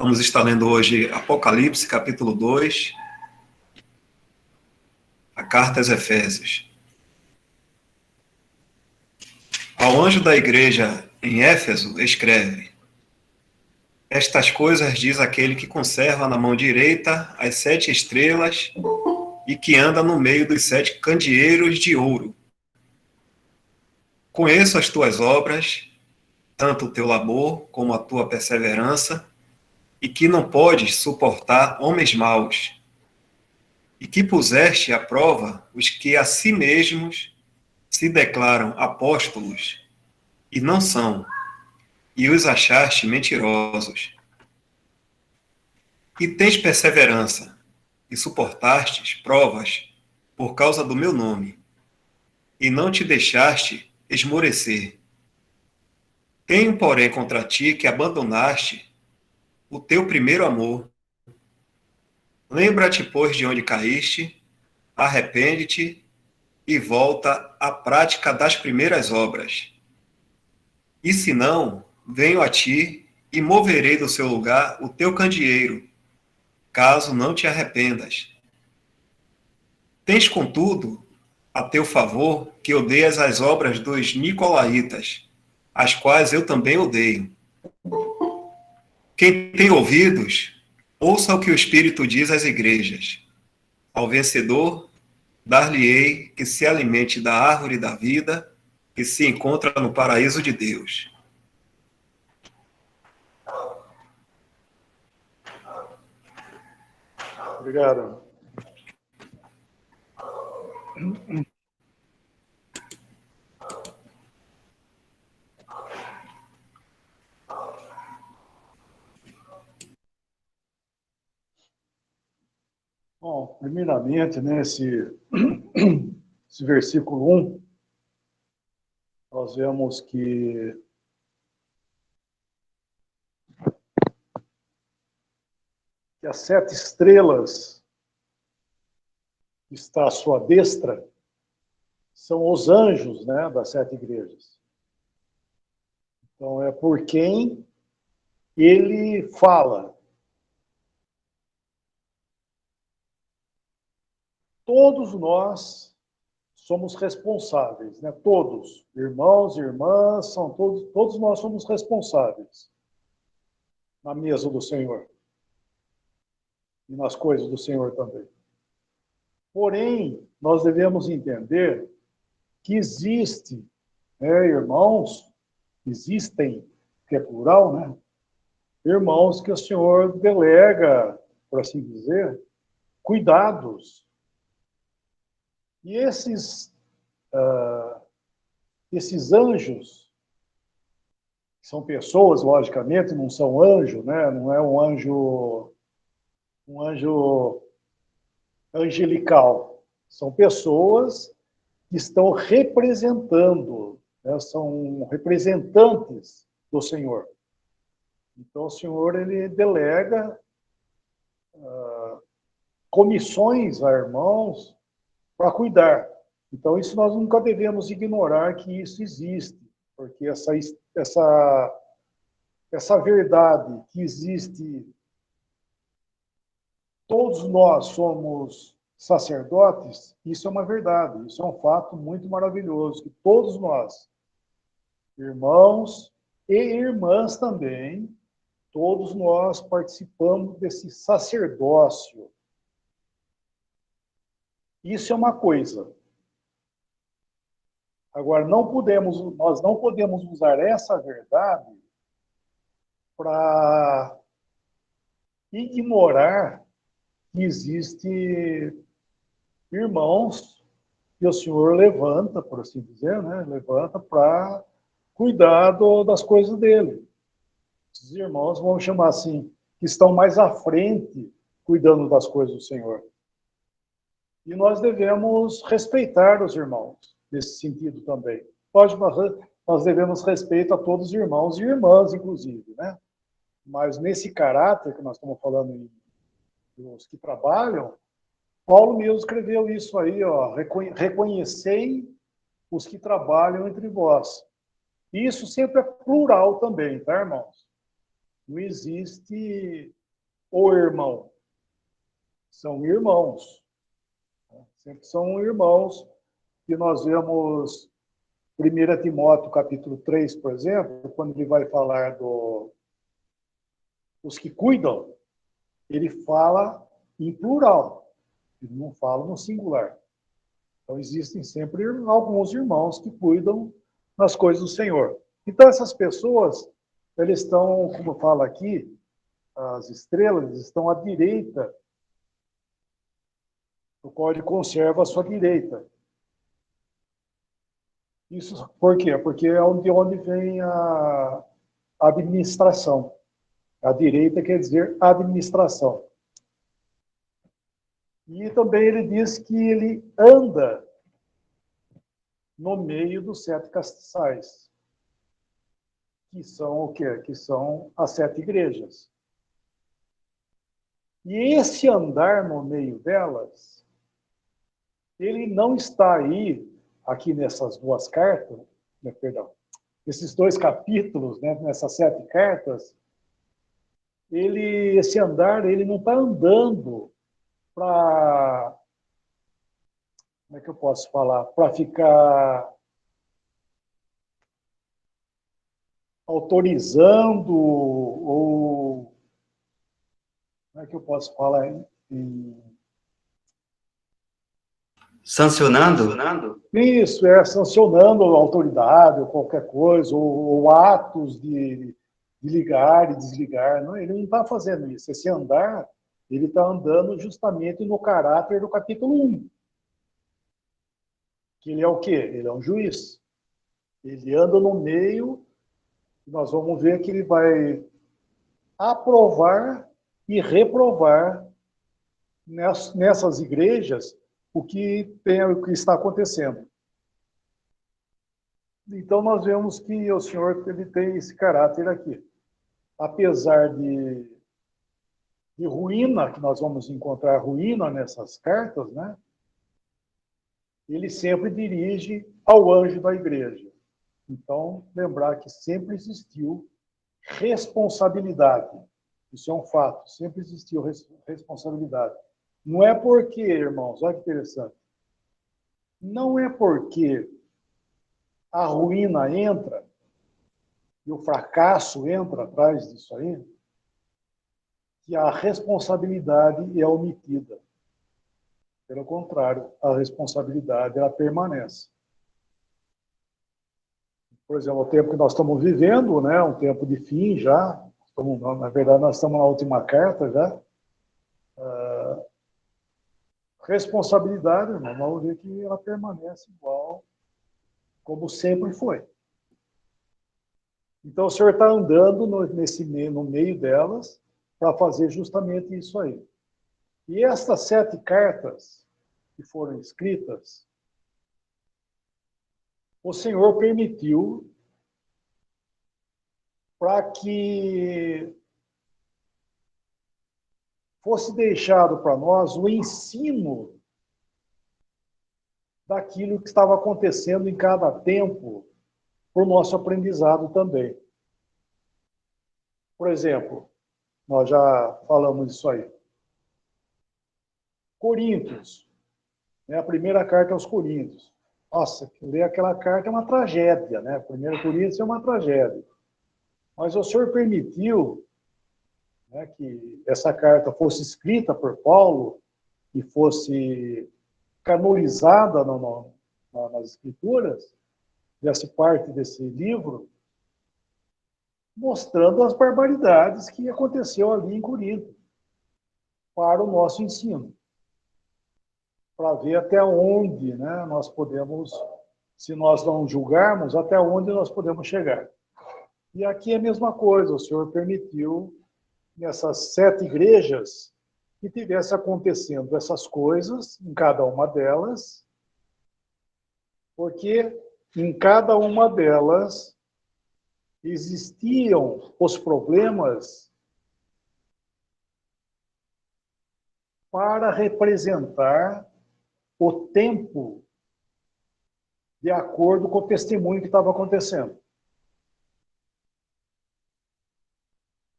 Vamos estar lendo hoje Apocalipse, capítulo 2, a carta aos Efésios. Ao anjo da igreja em Éfeso, escreve: Estas coisas diz aquele que conserva na mão direita as 7 estrelas e que anda no meio dos 7 candeeiros de ouro. Conheço as tuas obras, tanto o teu labor como a tua perseverança, e que não podes suportar homens maus, e que puseste à prova os que a si mesmos se declaram apóstolos, e não são, e os achaste mentirosos. E tens perseverança, e suportastes provas por causa do meu nome, e não te deixaste esmorecer. Tenho, porém, contra ti que abandonaste o teu primeiro amor. Lembra-te, pois, de onde caíste, arrepende-te e volta à prática das primeiras obras. E se não, venho a ti e moverei do seu lugar o teu candeeiro, caso não te arrependas. Tens, contudo, a teu favor que odeias as obras dos nicolaítas, as quais eu também odeio. Quem tem ouvidos, ouça o que o Espírito diz às igrejas. Ao vencedor, dar-lhe-ei que se alimente da árvore da vida, que se encontra no paraíso de Deus. Obrigado. Bom, primeiramente, né, esse versículo 1, nós vemos que as 7 estrelas que está à sua destra são os anjos, né, das 7 igrejas. Então, é por quem ele fala. Todos nós somos responsáveis, né? Todos, irmãos e irmãs, todos nós somos responsáveis na mesa do Senhor e nas coisas do Senhor também. Porém, nós devemos entender que existe, né, irmãos, existem, que é plural, né? Irmãos que o Senhor delega, por assim dizer, cuidados. E esses anjos, são pessoas, logicamente, não são anjo, né? Não é um anjo angelical. São pessoas que estão representando, né? São representantes do Senhor. Então, o Senhor, ele delega comissões a irmãos para cuidar. Então, isso nós nunca devemos ignorar que isso existe, porque essa verdade que existe, todos nós somos sacerdotes, isso é uma verdade, isso é um fato muito maravilhoso, que todos nós, irmãos e irmãs também, todos nós participamos desse sacerdócio. Isso é uma coisa. Agora, nós não podemos usar essa verdade para ignorar que existe irmãos que o Senhor levanta, por assim dizer, né? Levanta para cuidar das coisas dele. Esses irmãos, vamos chamar assim, que estão mais à frente cuidando das coisas do Senhor. E nós devemos respeitar os irmãos, nesse sentido também. Nós devemos respeito a todos os irmãos e irmãs, inclusive, né? Mas nesse caráter que nós estamos falando, os que trabalham, Paulo mesmo escreveu isso aí, ó, reconhecei os que trabalham entre vós. E isso sempre é plural também, tá, irmãos? Não existe o irmão. São irmãos. Sempre são irmãos. E nós vemos 1 Timóteo, capítulo 3, por exemplo, quando ele vai falar dos que cuidam, ele fala em plural. Ele não fala no singular. Então, existem sempre alguns irmãos que cuidam das coisas do Senhor. Então, essas pessoas, eles estão, como fala aqui, as estrelas estão à direita, o qual ele conserva a sua direita. Isso por quê? Porque é onde vem a administração. A direita quer dizer administração. E também ele diz que ele anda no meio dos 7 castiçais, que são o quê? Que são as 7 igrejas. E esse andar no meio delas, ele não está aí, aqui nessas 2 cartas, né, perdão, esses 2 capítulos, né, nessas 7 cartas, esse andar, ele não está andando para, como é que eu posso falar, para ficar autorizando ou, como é que eu posso falar Sancionando? Isso, sancionando a autoridade ou qualquer coisa, ou atos de ligar e desligar. Não, ele não está fazendo isso. Esse andar, ele está andando justamente no caráter do capítulo 1. Que ele é o quê? Ele é um juiz. Ele anda no meio, nós vamos ver que ele vai aprovar e reprovar nessas igrejas o que está acontecendo. Então, nós vemos que o Senhor ele tem esse caráter aqui. Apesar de ruína, que nós vamos encontrar ruína nessas cartas, né? Ele sempre dirige ao anjo da igreja. Então, lembrar que sempre existiu responsabilidade. Isso é um fato, sempre existiu responsabilidade. Não é porque, irmãos, olha que interessante, não é porque a ruína entra e o fracasso entra atrás disso aí, que a responsabilidade é omitida. Pelo contrário, a responsabilidade ela permanece. Por exemplo, o tempo que nós estamos vivendo, né, um tempo de fim já, na verdade nós estamos na última carta já, responsabilidade, irmão, vamos ver que ela permanece igual como sempre foi. Então o Senhor está andando no meio delas para fazer justamente isso aí. E estas 7 cartas que foram escritas, o Senhor permitiu para que fosse deixado para nós o ensino daquilo que estava acontecendo em cada tempo, para o nosso aprendizado também. Por exemplo, nós já falamos isso aí. Coríntios, né, a primeira carta aos Coríntios. Nossa, ler aquela carta é uma tragédia, né? 1 Coríntios é uma tragédia. Mas o Senhor permitiu, né, que essa carta fosse escrita por Paulo e fosse canonizada nas Escrituras, dessa parte desse livro, mostrando as barbaridades que aconteceu ali em Corinto, para o nosso ensino, para ver até onde, né, nós podemos, se nós não julgarmos, até onde nós podemos chegar. E aqui é a mesma coisa, o Senhor permitiu nessas 7 igrejas que tivesse acontecendo essas coisas em cada uma delas, porque em cada uma delas existiam os problemas para representar o tempo de acordo com o testemunho que estava acontecendo.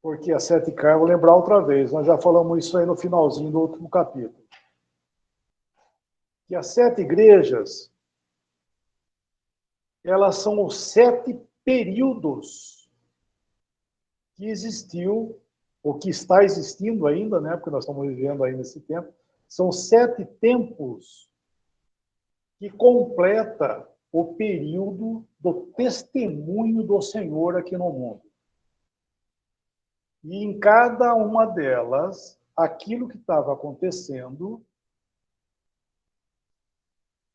Porque as 7 cartas, vou lembrar outra vez, nós já falamos isso aí no finalzinho do último capítulo. Que as 7 igrejas, elas são os 7 períodos que existiu, ou que está existindo ainda, né, porque nós estamos vivendo aí nesse tempo, são 7 tempos que completa o período do testemunho do Senhor aqui no mundo. E em cada uma delas, aquilo que estava acontecendo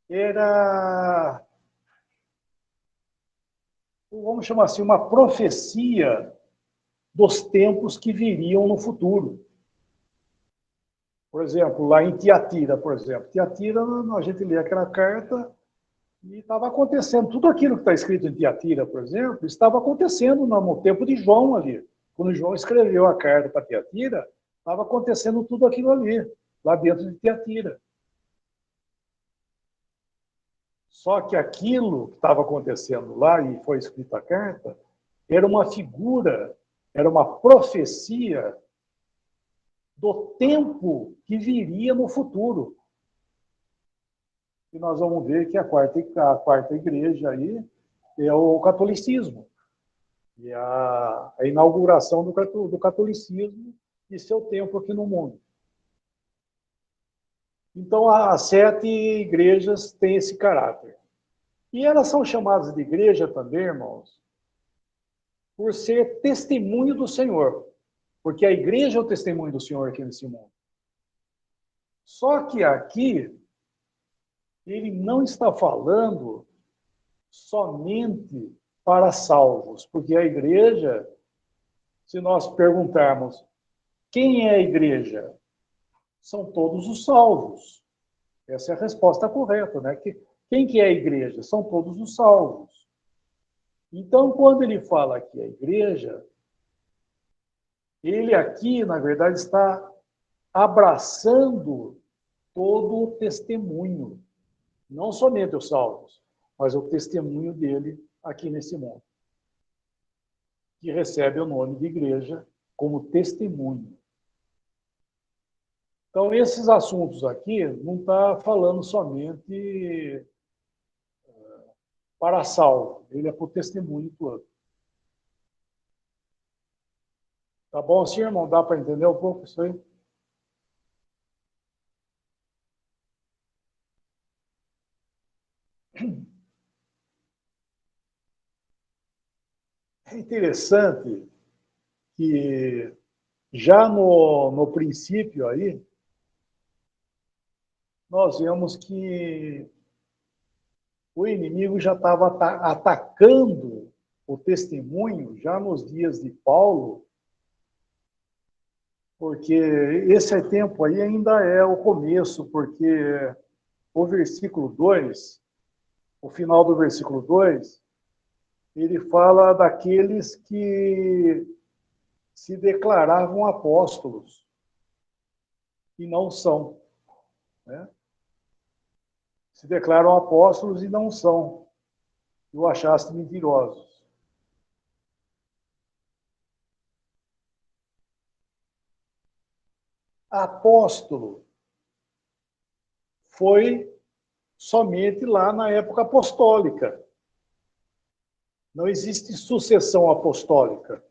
era, vamos chamar assim, uma profecia dos tempos que viriam no futuro. Por exemplo, lá em Tiatira, por exemplo. Tiatira, a gente lê aquela carta e estava acontecendo. Tudo aquilo que está escrito em Tiatira, por exemplo, estava acontecendo no tempo de João ali. Quando João escreveu a carta para Tiatira, estava acontecendo tudo aquilo ali, lá dentro de Tiatira. Só que aquilo que estava acontecendo lá, e foi escrita a carta, era uma figura, era uma profecia do tempo que viria no futuro. E nós vamos ver que a quarta igreja aí é o catolicismo. E a inauguração do catolicismo e seu tempo aqui no mundo. Então, as 7 igrejas têm esse caráter. E elas são chamadas de igreja também, irmãos, por ser testemunho do Senhor. Porque a igreja é o testemunho do Senhor aqui nesse mundo. Só que aqui, ele não está falando somente para salvos, porque a igreja, se nós perguntarmos quem é a igreja, são todos os salvos. Essa é a resposta correta, né? Quem que é a igreja? São todos os salvos. Então, quando ele fala aqui a igreja, ele aqui, na verdade, está abraçando todo o testemunho. Não somente os salvos, mas o testemunho dele aqui nesse mundo. Que recebe o nome de igreja como testemunho. Então, esses assuntos aqui não está falando somente para salvo, ele é para o testemunho todo. Tá bom assim, irmão? Dá para entender um pouco isso aí? É interessante que já no princípio aí, nós vemos que o inimigo já estava atacando o testemunho já nos dias de Paulo, porque esse tempo aí ainda é o começo, porque o versículo 2, o final do versículo 2, ele fala daqueles que se declaravam apóstolos e não são, né? Se declaram apóstolos e não são, e o achaste mentirosos. Apóstolo foi somente lá na época apostólica. Não existe sucessão apostólica.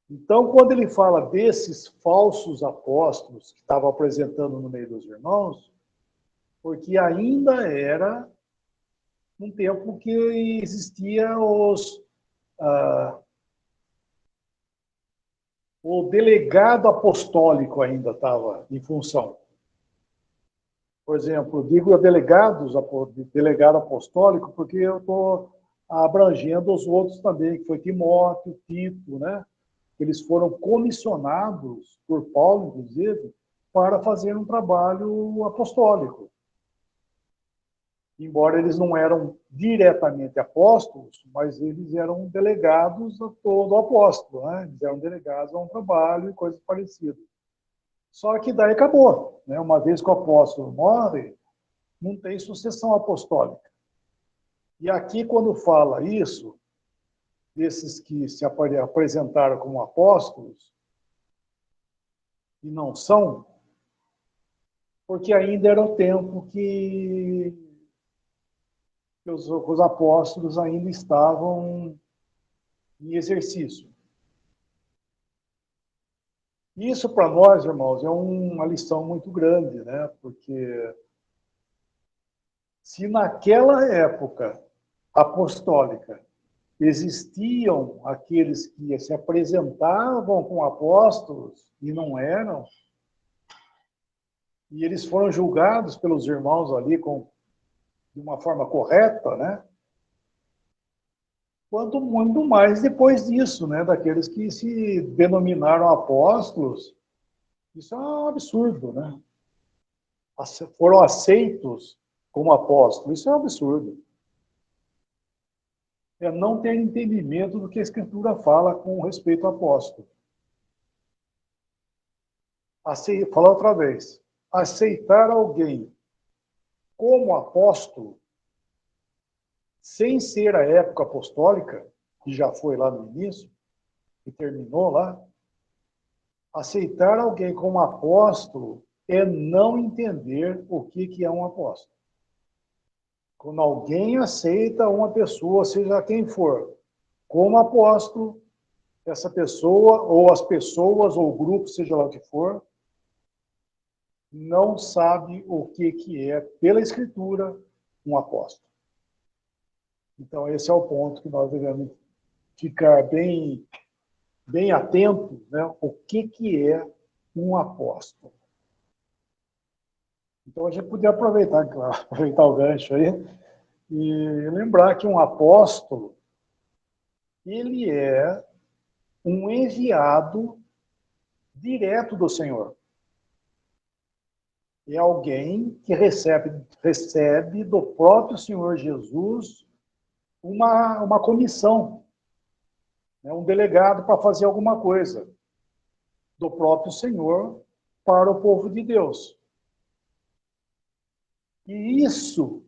Então, quando ele fala desses falsos apóstolos que estavam apresentando no meio dos irmãos, porque ainda era um tempo que existia o delegado apostólico ainda estava em função. Por exemplo, eu digo delegado apostólico, porque eu estou abrangendo os outros também, que foi Timóteo, Tito, né? Eles foram comissionados por Paulo, inclusive, para fazer um trabalho apostólico. Embora eles não eram diretamente apóstolos, mas eles eram delegados a todo apóstolo, né? Eles eram delegados a um trabalho e coisas parecidas. Só que daí acabou, né? Uma vez que o apóstolo morre, não tem sucessão apostólica. E aqui, quando fala isso, desses que se apresentaram como apóstolos e não são, porque ainda era o tempo que os apóstolos ainda estavam em exercício. Isso, para nós, irmãos, é uma lição muito grande, né? Porque se naquela época apostólica existiam aqueles que se apresentavam como apóstolos e não eram, e eles foram julgados pelos irmãos ali de uma forma correta, né? Quanto muito mais depois disso, né? Daqueles que se denominaram apóstolos, isso é um absurdo, né? Foram aceitos como apóstolos, isso é um absurdo. É não ter entendimento do que a Escritura fala com respeito ao apóstolo. Falar outra vez. Aceitar alguém como apóstolo, sem ser a época apostólica, que já foi lá no início, e terminou lá, aceitar alguém como apóstolo é não entender o que é um apóstolo. Quando alguém aceita uma pessoa, seja quem for, como apóstolo, essa pessoa, ou as pessoas, ou o grupo, seja lá o que for, não sabe o que é, pela Escritura, um apóstolo. Então, esse é o ponto que nós devemos ficar bem atentos, né? O que é um apóstolo. Então, a gente podia aproveitar, claro, aproveitar o gancho aí, e lembrar que um apóstolo, ele é um enviado direto do Senhor. É alguém que recebe do próprio Senhor Jesus uma comissão, né, um delegado para fazer alguma coisa do próprio Senhor para o povo de Deus. E isso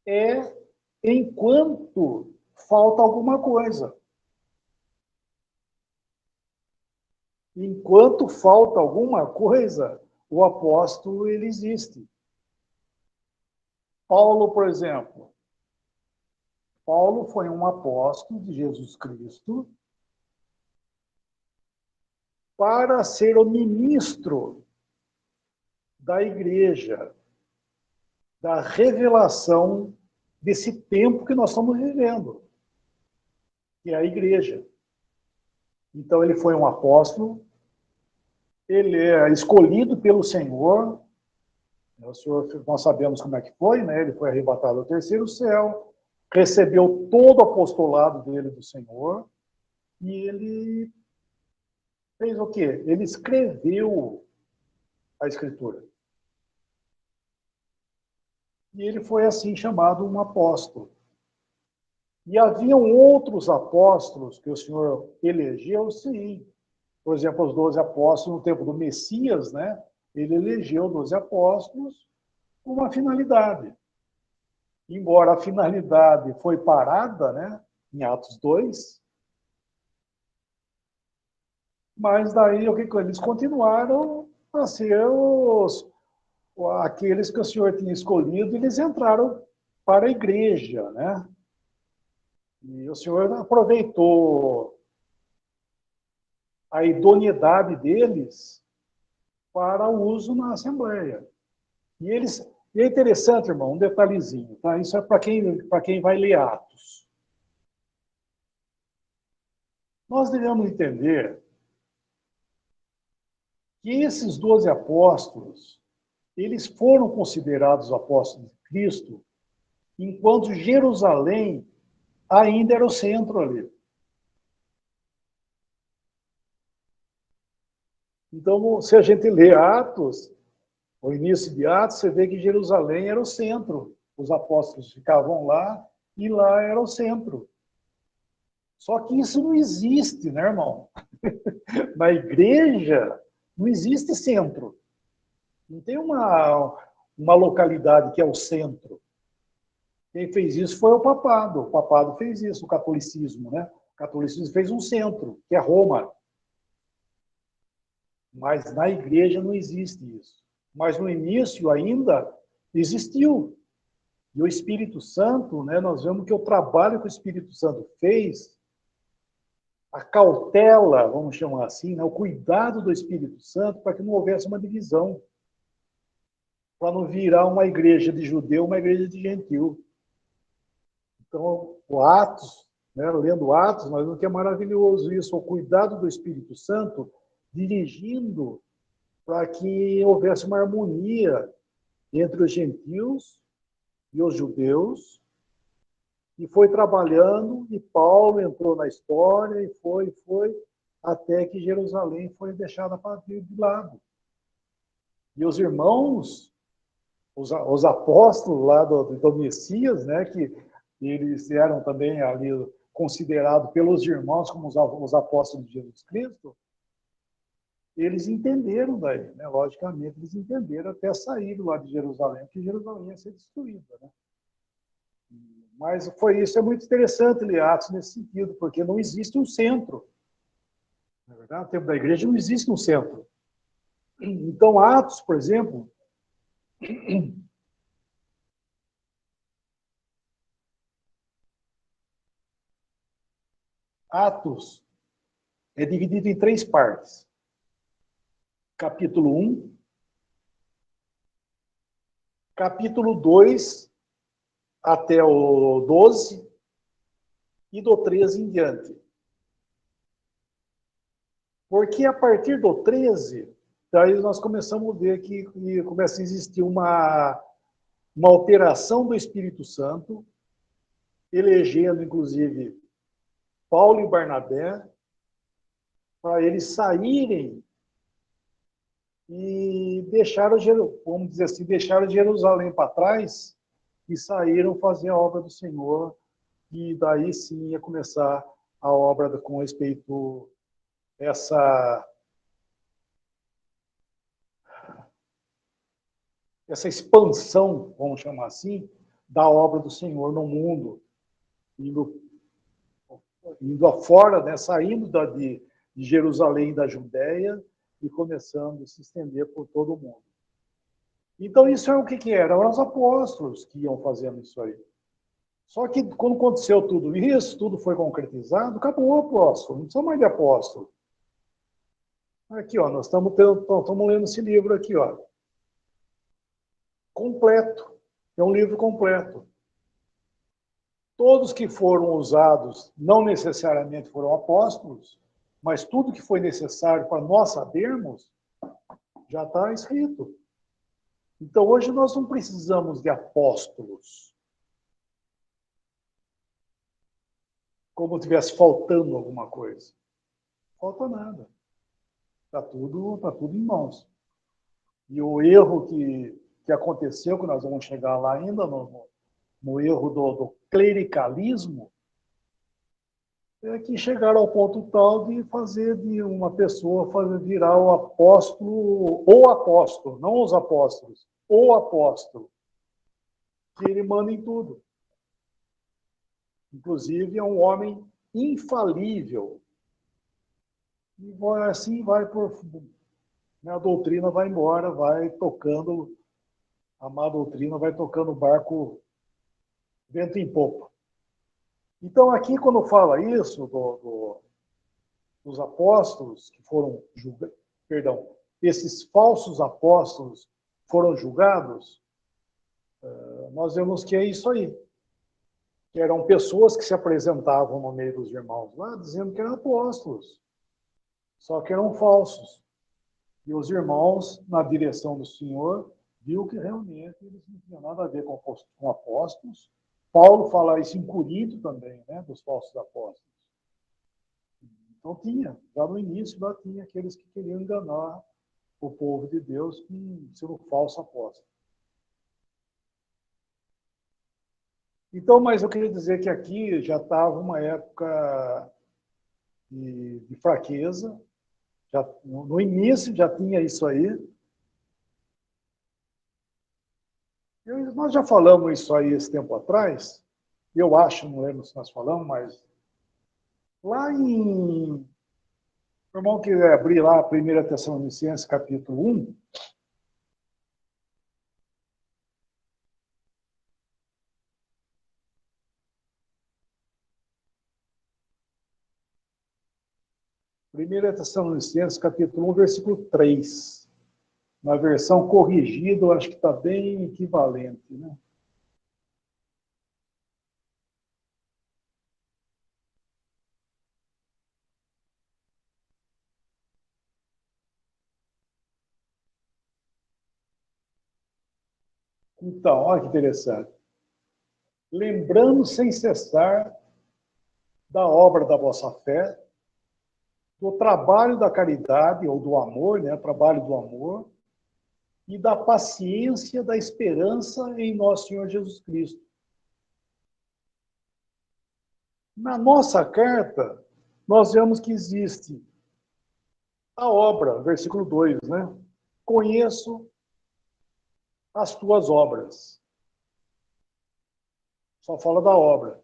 é enquanto falta alguma coisa. Enquanto falta alguma coisa, o apóstolo ele existe. Paulo, por exemplo. Paulo foi um apóstolo de Jesus Cristo para ser o ministro da igreja, da revelação desse tempo que nós estamos vivendo, que é a igreja. Então, ele foi um apóstolo, ele é escolhido pelo Senhor, nós sabemos como é que foi, né? Ele foi arrebatado ao terceiro céu, recebeu todo o apostolado dele do Senhor, e ele fez o quê? Ele escreveu a Escritura. E ele foi assim chamado um apóstolo. E haviam outros apóstolos que o Senhor elegeu, sim. Por exemplo, os 12 apóstolos no tempo do Messias, né? Ele elegeu 12 apóstolos com uma finalidade. Embora a finalidade foi parada, né? Em Atos 2, mas daí o que eles continuaram a ser aqueles que o Senhor tinha escolhido, eles entraram para a igreja, né? E o Senhor aproveitou a idoneidade deles para o uso na Assembleia. E é interessante, irmão, um detalhezinho, tá? Isso é para quem vai ler Atos. Nós devemos entender que esses 12 apóstolos, eles foram considerados apóstolos de Cristo enquanto Jerusalém ainda era o centro ali. Então, se a gente lê Atos, o início de Atos, você vê que Jerusalém era o centro. Os apóstolos ficavam lá e lá era o centro. Só que isso não existe, né, irmão? Na igreja, não existe centro. Não tem uma localidade que é o centro. Quem fez isso foi o papado. O papado fez isso, o catolicismo, né? O catolicismo fez um centro, que é Roma. Mas na igreja não existe isso. Mas no início ainda existiu. E o Espírito Santo, né, nós vemos que o trabalho que o Espírito Santo fez, a cautela, vamos chamar assim, né, o cuidado do Espírito Santo para que não houvesse uma divisão, para não virar uma igreja de judeu, uma igreja de gentil. Então, o Atos, né, lendo Atos, nós vemos que é maravilhoso isso, o cuidado do Espírito Santo dirigindo para que houvesse uma harmonia entre os gentios e os judeus, e foi trabalhando, e Paulo entrou na história, e foi, até que Jerusalém foi deixada de lado. E os irmãos, os apóstolos lá do Messias, né, que eles eram também ali considerados pelos irmãos como os apóstolos de Jesus Cristo, eles entenderam daí, né? Logicamente, eles entenderam até sair lá de Jerusalém, que Jerusalém ia ser destruída, né? Mas isso é muito interessante, Atos, nesse sentido, porque não existe um centro. Na verdade, no tempo da igreja não existe um centro. Então, Atos, por exemplo, Atos é dividido em 3 partes. Capítulo 1, capítulo 2 até o 12 e do 13 em diante. Porque a partir do 13, daí nós começamos a ver que começa a existir uma alteração do Espírito Santo, elegendo, inclusive, Paulo e Barnabé, para eles saírem e deixaram, vamos dizer assim, deixaram Jerusalém para trás e saíram fazer a obra do Senhor, e daí sim ia começar a obra com respeito a essa expansão, vamos chamar assim, da obra do Senhor no mundo, indo afora, né, saindo de Jerusalém, da Judéia, e começando a se estender por todo o mundo. Então, isso é o que era? Eram os apóstolos que iam fazendo isso aí. Só que, quando aconteceu tudo isso, tudo foi concretizado, acabou o apóstolo, não precisa mais de apóstolo. Aqui, ó, nós estamos lendo esse livro aqui, ó. Completo. É um livro completo. Todos que foram usados não necessariamente foram apóstolos, mas tudo que foi necessário para nós sabermos já está escrito. Então, hoje nós não precisamos de apóstolos, como tivesse faltando alguma coisa. Não falta nada. Está tudo em mãos. E o erro que aconteceu, que nós vamos chegar lá ainda, no erro do clericalismo, é que chegaram ao ponto tal de fazer de uma pessoa virar o apóstolo, ou apóstolo, não os apóstolos, ou apóstolo, que ele manda em tudo. Inclusive, é um homem infalível. E assim vai a doutrina vai embora, vai tocando, a má doutrina vai tocando o barco vento em popa. Então, aqui, quando fala isso dos apóstolos que foram julgados, perdão, esses falsos apóstolos foram julgados, nós vemos que é isso aí. Que eram pessoas que se apresentavam no meio dos irmãos lá, dizendo que eram apóstolos, só que eram falsos. E os irmãos, na direção do Senhor, viu que realmente eles não tinham nada a ver com apóstolos. Paulo fala isso em Corinto também, né, dos falsos apóstolos. Então já no início, já tinha aqueles que queriam enganar o povo de Deus sendo falso apóstolo. Então, mas eu queria dizer que aqui já estava uma época de fraqueza, no início já tinha isso aí. Nós já falamos isso aí esse tempo atrás, eu acho, não lembro se nós falamos, mas lá em... O irmão que abrir lá a 1 Tessalonicenses, capítulo 1, Primeira Tessalonicenses, capítulo 1, versículo 3. Na versão corrigida, eu acho que está bem equivalente, né? Então, olha que interessante. Lembrando sem cessar da obra da vossa fé, do trabalho da caridade, ou do amor, né? Trabalho do amor, e da paciência da esperança em nosso Senhor Jesus Cristo. Na nossa carta, nós vemos que existe a obra, versículo 2, né? Conheço as tuas obras. Só fala da obra.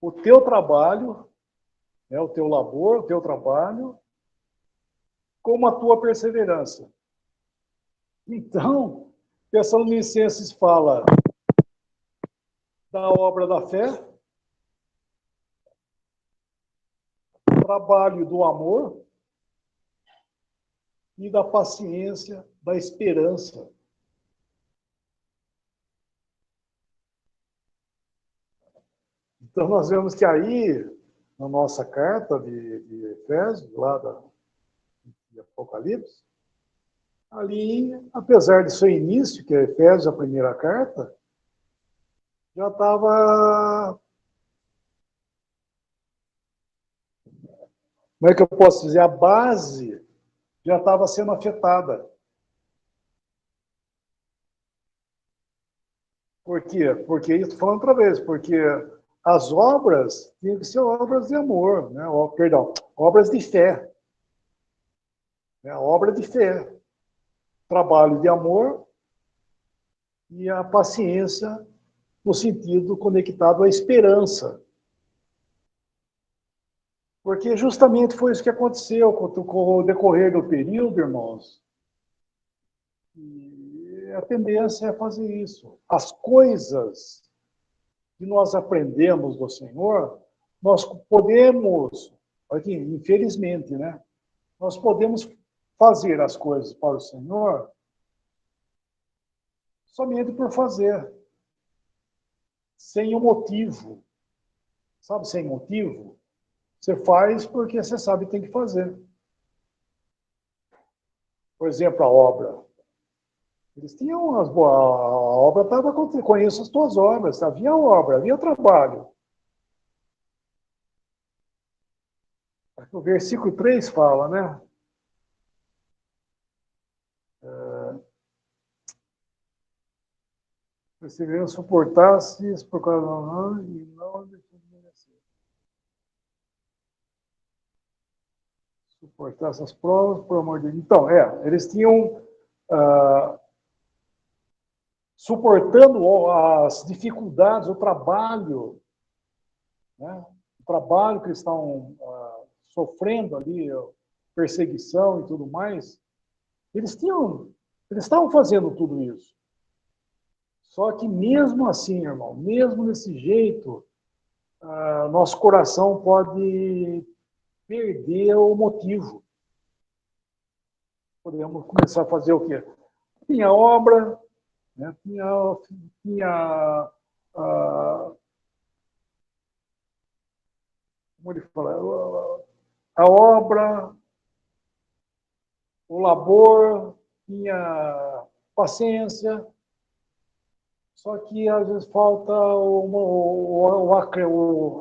O teu trabalho, né, o teu labor, o teu trabalho, como a tua perseverança. Então, Tessalonicenses fala da obra da fé, trabalho do amor e da paciência, da esperança. Então, nós vemos que aí, na nossa carta de Efésios, lá de Apocalipse, ali, apesar de seu início, que é Efésios, a primeira carta, já estava, como é que eu posso dizer, a base já estava sendo afetada. Por quê? Porque, estou falando outra vez, porque as obras tinham que ser obras de amor, né? Perdão, obras de fé. Né? Obra de fé. Trabalho de amor e a paciência no sentido conectado à esperança. Porque justamente foi isso que aconteceu com o decorrer do período, irmãos. E a tendência é fazer isso. As coisas que nós aprendemos do Senhor, nós podemos, aqui, infelizmente, né? Nós podemos fazer as coisas para o Senhor somente por fazer, sem um motivo. Sabe, sem motivo? Você faz porque você sabe que tem que fazer. Por exemplo, a obra. Eles tinham a obra estava acontecendo, conheço as tuas obras, havia obra, havia trabalho. O versículo 3 fala, né? Perseverança, suportastes por causa do nome e não merecer. Suportar essas provas por amor de Deus. Então, eles tinham suportando as dificuldades, o trabalho, né? O trabalho que eles estão sofrendo ali, perseguição e tudo mais, eles estavam fazendo tudo isso. Só que mesmo assim, irmão, mesmo desse jeito, nosso coração pode perder o motivo. Podemos começar a fazer o quê? Tinha obra, né? tinha como ele fala, a obra, o labor, tinha paciência, só que às vezes falta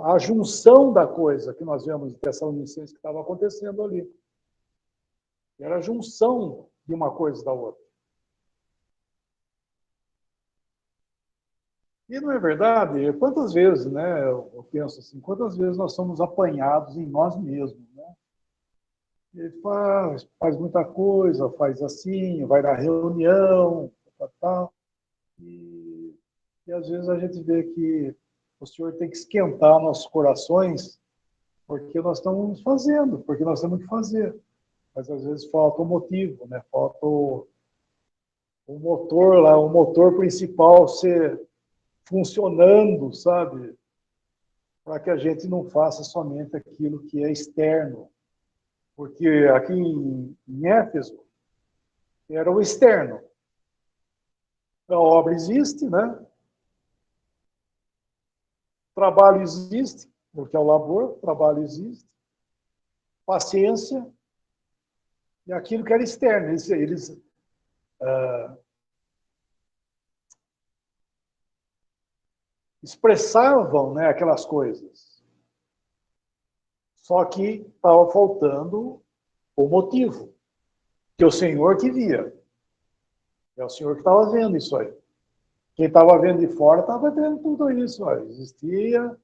a junção da coisa que nós vemos em Tessalonicenses que estava acontecendo ali. Era a junção de uma coisa da outra. E não é verdade? Quantas vezes, né, eu penso assim, quantas vezes nós somos apanhados em nós mesmos, né? Ele faz muita coisa, faz assim, vai na reunião, tal. E às vezes a gente vê que o Senhor tem que esquentar nossos corações, porque nós estamos fazendo, porque nós temos que fazer. Mas às vezes falta o motivo, né? Falta o motor lá, o motor principal ser funcionando, sabe? Para que a gente não faça somente aquilo que é externo. Porque aqui em Éfeso era o externo. A obra existe, né? Trabalho existe, porque é o labor, trabalho existe. Paciência e aquilo que era externo. Eles expressavam, né, aquelas coisas. Só que estava faltando o motivo, que o Senhor que via. É o Senhor que estava vendo isso aí. Quem estava vendo de fora estava vendo tudo isso. Ó. Existia,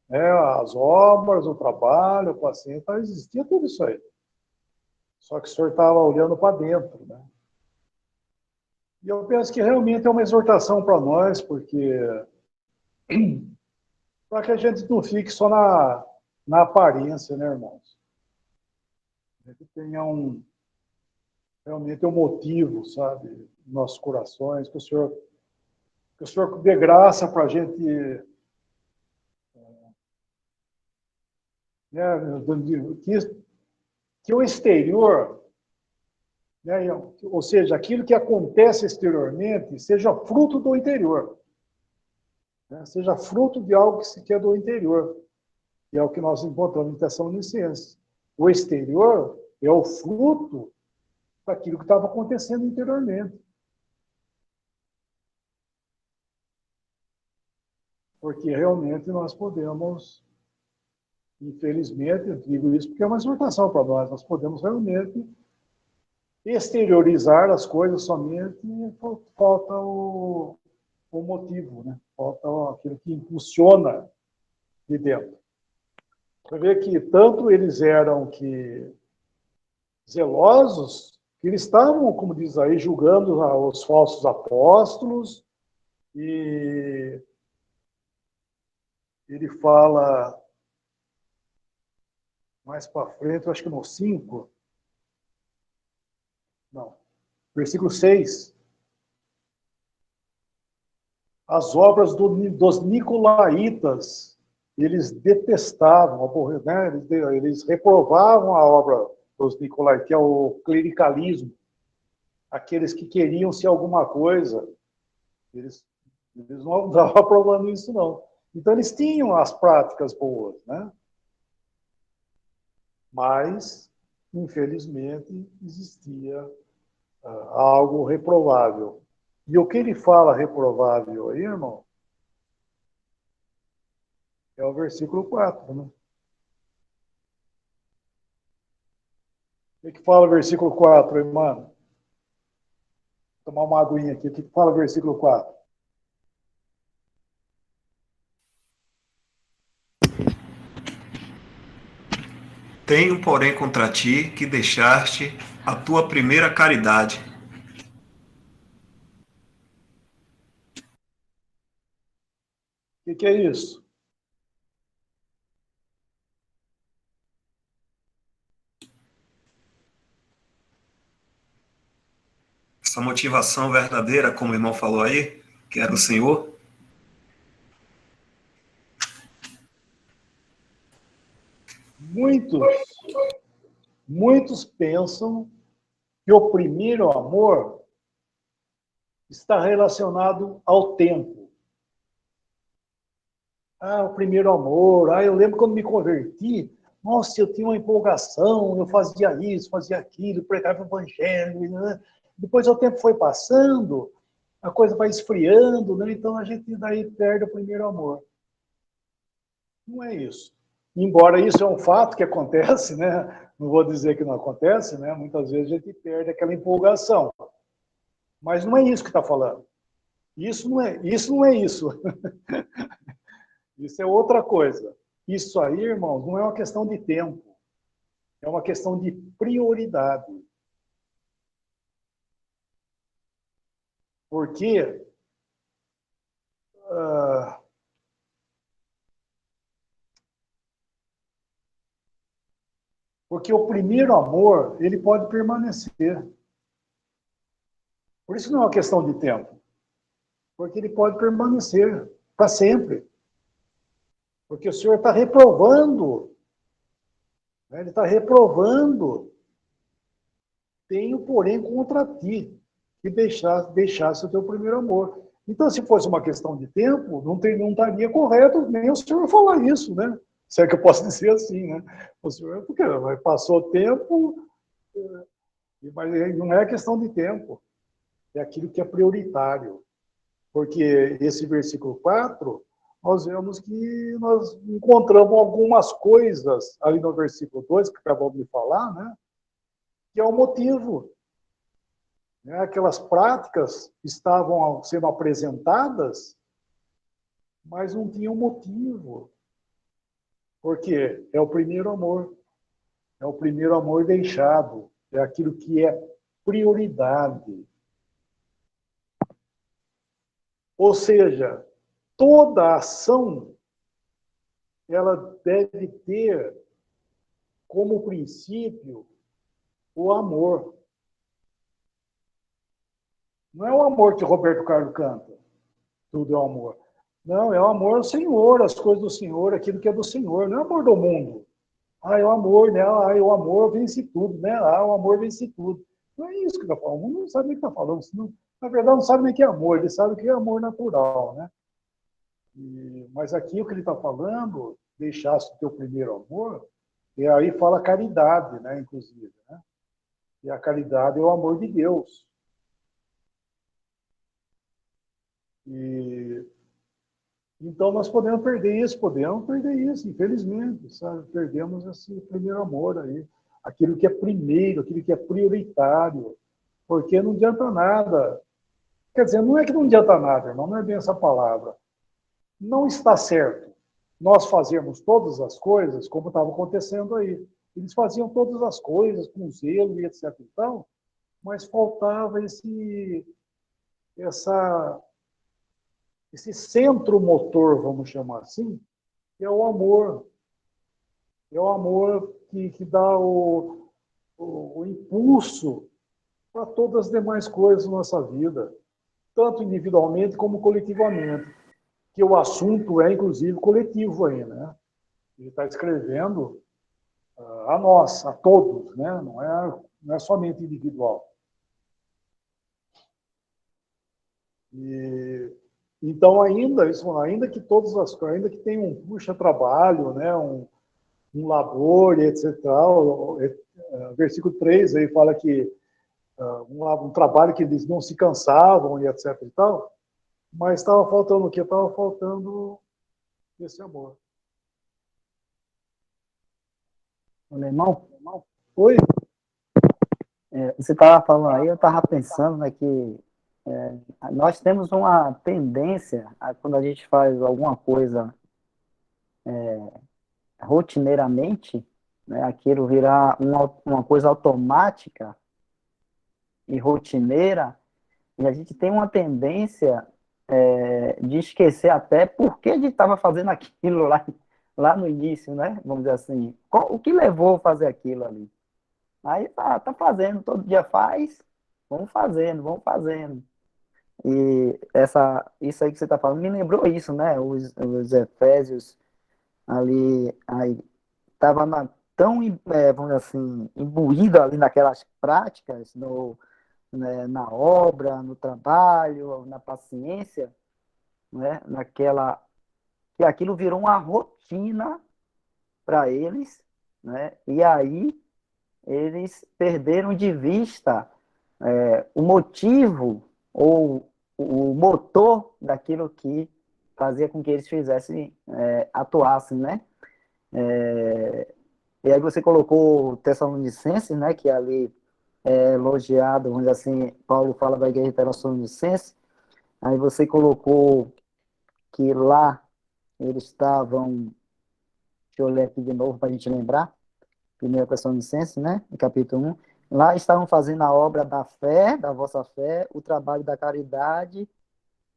né, as obras, o trabalho, a paciência, existia tudo isso aí. Só que o Senhor estava olhando para dentro. Né? E eu penso que realmente é uma exortação para nós, porque para que a gente não fique só na aparência, né, irmãos? A gente tenha realmente um motivo, sabe, nos nossos corações, que o Senhor dê graça para a gente, né, que o exterior, né, ou seja, aquilo que acontece exteriormente, seja fruto do interior, né, seja fruto de algo que é do interior, que é o que nós encontramos em Tessalonicenses. O exterior é o fruto daquilo que estava acontecendo interiormente. Porque realmente nós podemos, infelizmente, eu digo isso porque é uma exortação para nós podemos realmente exteriorizar as coisas somente e falta o motivo, né? Falta aquilo que impulsiona de dentro. Você vê que tanto eles eram zelosos, que eles estavam, como diz aí, julgando os falsos apóstolos, e ele fala mais para frente, eu acho que no 5, não, versículo 6, as obras dos nicolaítas, eles detestavam, né? Eles reprovavam a obra dos nicolaítas, que é o clericalismo, aqueles que queriam ser alguma coisa, eles não estavam aprovando isso, não. Então, eles tinham as práticas boas, né? Mas, infelizmente, existia algo reprovável. E o que ele fala reprovável aí, irmão, é o versículo 4, né? O que fala o versículo 4, irmão? Vou tomar uma aguinha aqui. O que fala o versículo 4? Tenho, porém, contra ti que deixaste a tua primeira caridade. O que é isso? Essa motivação verdadeira, como o irmão falou aí, que era o Senhor. Muitos pensam que o primeiro amor está relacionado ao tempo. Ah, o primeiro amor. Ah, eu lembro quando me converti. Nossa, eu tinha uma empolgação, eu fazia isso, fazia aquilo, pregava o evangelho. Né? Depois o tempo foi passando, a coisa vai esfriando, né? Então a gente daí perde o primeiro amor. Não é isso. Embora isso é um fato que acontece, né? Não vou dizer que não acontece, né? Muitas vezes a gente perde aquela empolgação. Mas não é isso que está falando. Isso não é isso. Isso é outra coisa. Isso aí, irmãos, não é uma questão de tempo. É uma questão de prioridade. Porque porque o primeiro amor, ele pode permanecer. Por isso não é uma questão de tempo. Porque ele pode permanecer para sempre. Porque o Senhor está reprovando. Né? Ele está reprovando. Tenho, porém, contra ti, que deixasse o teu primeiro amor. Então, se fosse uma questão de tempo, não estaria correto nem o senhor falar isso, né? Se é que eu posso dizer assim, né? O senhor, porque passou o tempo, mas não é questão de tempo, é aquilo que é prioritário. Porque esse versículo 4, nós vemos que nós encontramos algumas coisas ali no versículo 2, que acabamos de falar, né? Que é o motivo. Né? Aquelas práticas estavam sendo apresentadas, mas não tinham motivo. Porque é o primeiro amor. É o primeiro amor deixado. É aquilo que é prioridade. Ou seja, toda ação ela deve ter como princípio o amor. Não é o amor que Roberto Carlos canta, tudo é o amor. Não, é o amor ao Senhor, as coisas do Senhor, aquilo que é do Senhor, não é o amor do mundo. Ah, é o amor, né? Ah, o amor vence tudo, né? Ah, o amor vence tudo. Não é isso que está falando. O mundo não sabe nem o que está falando. Senão, na verdade, não sabe nem o que é amor. Ele sabe o que é amor natural, né? Mas aqui o que ele está falando, deixasse o teu primeiro amor, e aí fala caridade, né? Inclusive, né? E a caridade é o amor de Deus. E então nós podemos perder isso, infelizmente, sabe? Perdemos esse primeiro amor aí, aquilo que é primeiro, aquilo que é prioritário, porque não adianta nada. Quer dizer, não é que não adianta nada, irmão, não é bem essa palavra. Não está certo nós fazermos todas as coisas como estava acontecendo aí. Eles faziam todas as coisas com zelo e etc. Então, mas faltava essa, esse centro motor, vamos chamar assim, que é o amor. É o amor que dá o impulso para todas as demais coisas da nossa vida, tanto individualmente como coletivamente. Que o assunto é, inclusive, coletivo aí, né? Ele está escrevendo a nós, a todos, né? Não é somente individual. E, então, ainda que todas as coisas, ainda que tenha um puxa-trabalho, né? Um labor, etc. Versículo 3 aí fala que um trabalho que eles não se cansavam e etc. e tal, mas estava faltando o quê? Estava faltando esse amor. Alemão, Oi? você estava falando aí, eu estava pensando, né, que nós temos uma tendência, quando a gente faz alguma coisa rotineiramente, né, aquilo virar uma coisa automática e rotineira, e a gente tem uma tendência de esquecer até por que a gente estava fazendo aquilo lá no início, né? Vamos dizer assim, o que levou a fazer aquilo ali? Aí tá fazendo, todo dia faz, vamos fazendo, vamos fazendo. E isso aí que você está falando me lembrou isso, né? Os Efésios ali, aí estava tão, vamos dizer assim, imbuído ali naquelas práticas, né, na obra, no trabalho, na paciência, né? Que aquilo virou uma rotina para eles, né? E aí eles perderam de vista o motivo ou o motor daquilo que fazia com que eles fizessem, atuassem, né? E aí você colocou Tessalonicenses, né? Que ali é elogiado, vamos dizer assim, Paulo fala da igreja de Tessalonicenses, aí você colocou que lá eles estavam, deixa eu ler aqui de novo para a gente lembrar, 1 Tessalonicenses, né, no capítulo 1, lá estavam fazendo a obra da fé, da vossa fé, o trabalho da caridade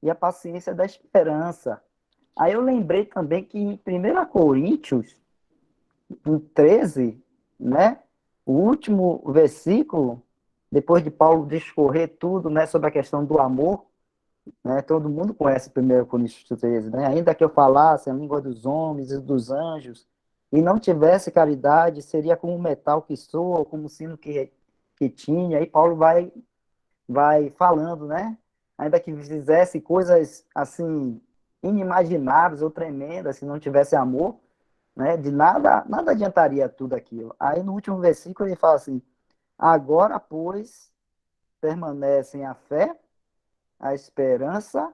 e a paciência da esperança. Aí eu lembrei também que em 1 Coríntios, em 13, né, o último versículo, depois de Paulo discorrer tudo, né, sobre a questão do amor, né, todo mundo conhece 1 Coríntios 13, né, ainda que eu falasse a língua dos homens e dos anjos, e não tivesse caridade, seria como um metal que soa, ou como um sino que tinha, aí Paulo vai falando, né, ainda que fizesse coisas, assim, inimagináveis ou tremendas, se não tivesse amor, né, de nada adiantaria tudo aquilo. Aí no último versículo ele fala assim: agora, pois, permanecem a fé, a esperança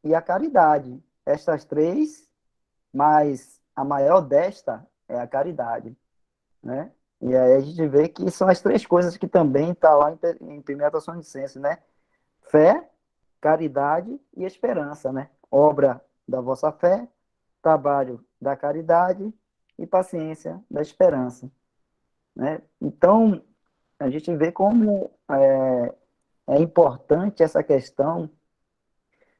e a caridade. Estas três, mas a maior desta é a caridade, né? E aí a gente vê que são as três coisas que também está lá em 1 Tessalonicenses, né? Fé, caridade e esperança, né? Obra da vossa fé, trabalho da caridade e paciência da esperança, né? Então, a gente vê como é importante essa questão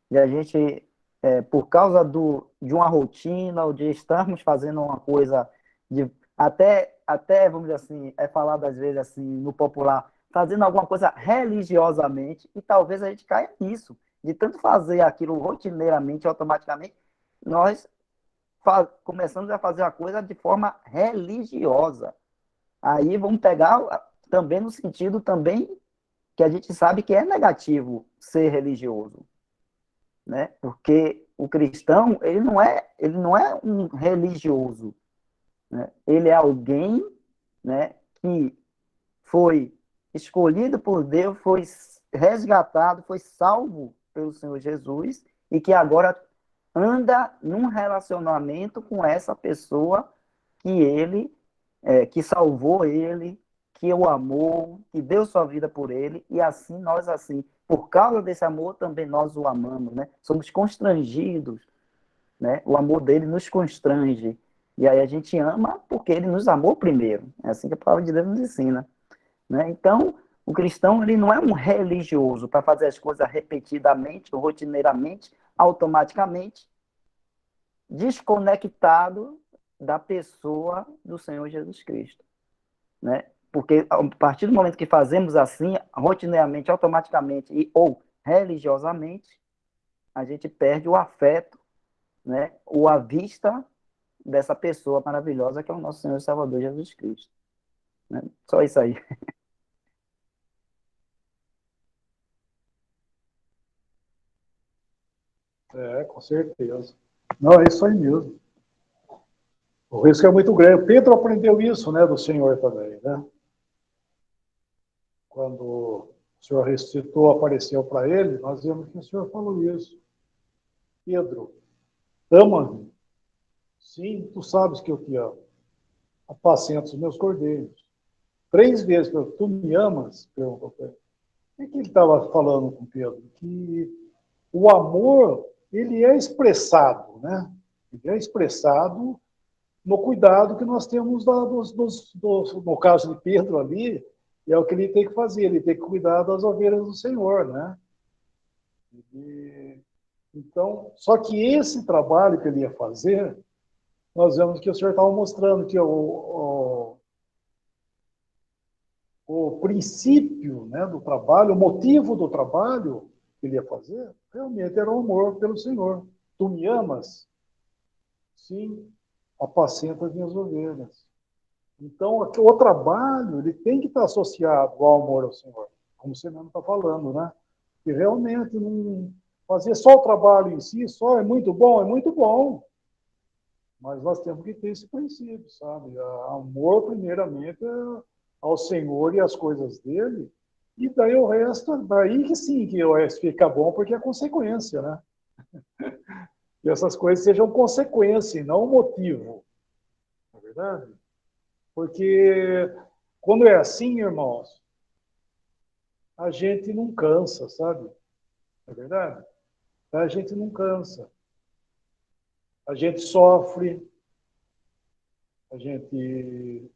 de a gente, por causa de uma rotina, ou de estarmos fazendo uma coisa, de, até, vamos dizer assim, é falado às vezes assim, no popular, fazendo alguma coisa religiosamente, e talvez a gente caia nisso, de tanto fazer aquilo rotineiramente, automaticamente, nós começamos a fazer a coisa de forma religiosa. Aí vamos pegar também no sentido também que a gente sabe que é negativo ser religioso, né? Porque o cristão, ele não é um religioso, né? Ele é alguém, né, que foi escolhido por Deus, foi resgatado, foi salvo pelo Senhor Jesus e que agora anda num relacionamento com essa pessoa que ele, que salvou ele, que o amou, que deu sua vida por ele, e assim nós, assim, por causa desse amor, também nós o amamos, né? Somos constrangidos, né? O amor dele nos constrange. E aí a gente ama porque ele nos amou primeiro. É assim que a palavra de Deus nos ensina, né? Então, o cristão, ele não é um religioso para fazer as coisas repetidamente, rotineiramente, automaticamente, desconectado da pessoa do Senhor Jesus Cristo, né? Porque a partir do momento que fazemos assim, rotineiramente, automaticamente ou religiosamente, a gente perde o afeto, né? Ou a vista dessa pessoa maravilhosa que é o nosso Senhor e Salvador Jesus Cristo, né? Só isso aí. Com certeza. Não, é isso aí mesmo. O risco é muito grande. Pedro aprendeu isso, né, do Senhor também, né? Quando o Senhor ressuscitou, apareceu para ele, nós vemos que o Senhor falou isso. Pedro, ama-me. Sim, tu sabes que eu te amo. Apacenta os meus cordeiros. 3 vezes, tu me amas? Perguntou Pedro. O que ele estava falando com Pedro? Que o amor, ele é expressado, né? Ele é expressado no cuidado que nós temos no caso de Pedro ali, é o que ele tem que fazer, ele tem que cuidar das ovelhas do Senhor, né? E, então, só que esse trabalho que ele ia fazer, nós vemos que o Senhor estava mostrando que o princípio, né, do trabalho, o motivo do trabalho que ele ia fazer, realmente era o amor pelo Senhor. Tu me amas? Sim, apacenta as minhas ovelhas. Então, o trabalho ele tem que estar associado ao amor ao Senhor, como você mesmo está falando, né? E realmente não fazer só o trabalho em si, só é muito bom, mas nós temos que ter esse princípio, sabe? Amor, primeiramente, ao Senhor e às coisas dele, e daí o resto, daí que sim, que o resto fica bom, porque é consequência, né? Que essas coisas sejam consequência e não motivo, não é verdade? Porque quando é assim, irmãos, a gente não cansa, sabe? É verdade? A gente não cansa. A gente sofre, a gente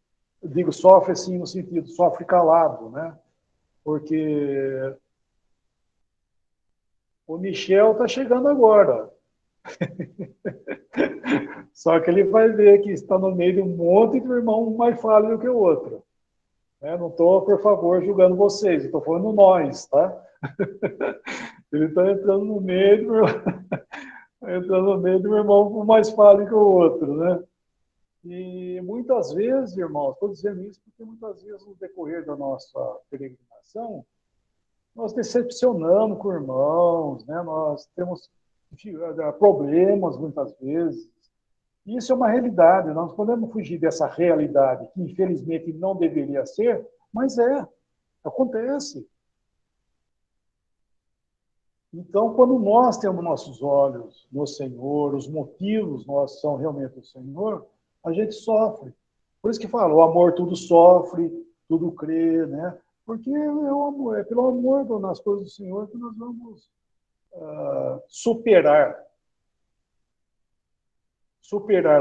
digo sofre assim no sentido, sofre calado, né? Porque o Michel está chegando agora. Só que ele vai ver que está no meio de um monte de irmão mais falho do que o outro. Não estou, por favor, julgando vocês, estou falando nós, tá? Ele está entrando no meio entrando no meio de um irmão mais falho que o outro, né? E muitas vezes, irmãos, estou dizendo isso porque muitas vezes no decorrer da nossa peregrinação, nós decepcionamos com irmãos, né? Nós temos problemas muitas vezes. Isso é uma realidade, nós podemos fugir dessa realidade, que infelizmente não deveria ser, mas acontece. Então, quando nós temos nossos olhos no Senhor, os motivos nossos são realmente o Senhor, a gente sofre. Por isso que fala, o amor tudo sofre, tudo crê, né? Porque é pelo amor nas coisas do Senhor que nós vamos superar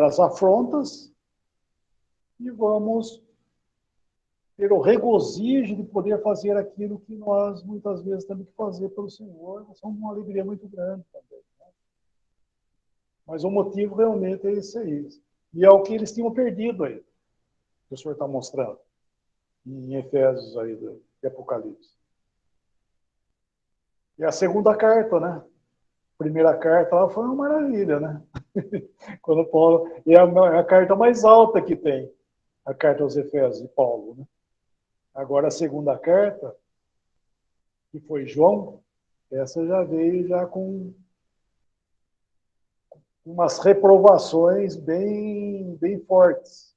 as afrontas e vamos ter o regozijo de poder fazer aquilo que nós muitas vezes temos que fazer pelo Senhor. Nós somos uma alegria muito grande também. Né? Mas o motivo realmente é esse aí. E é o que eles tinham perdido aí, que o Senhor está mostrando em Efésios aí de Apocalipse. E a segunda carta, né? A primeira carta lá foi uma maravilha, né? Quando Paulo... É a carta mais alta que tem, a carta aos Efésios de Paulo, né? Agora a segunda carta, que foi João, essa já veio já com umas reprovações bem fortes.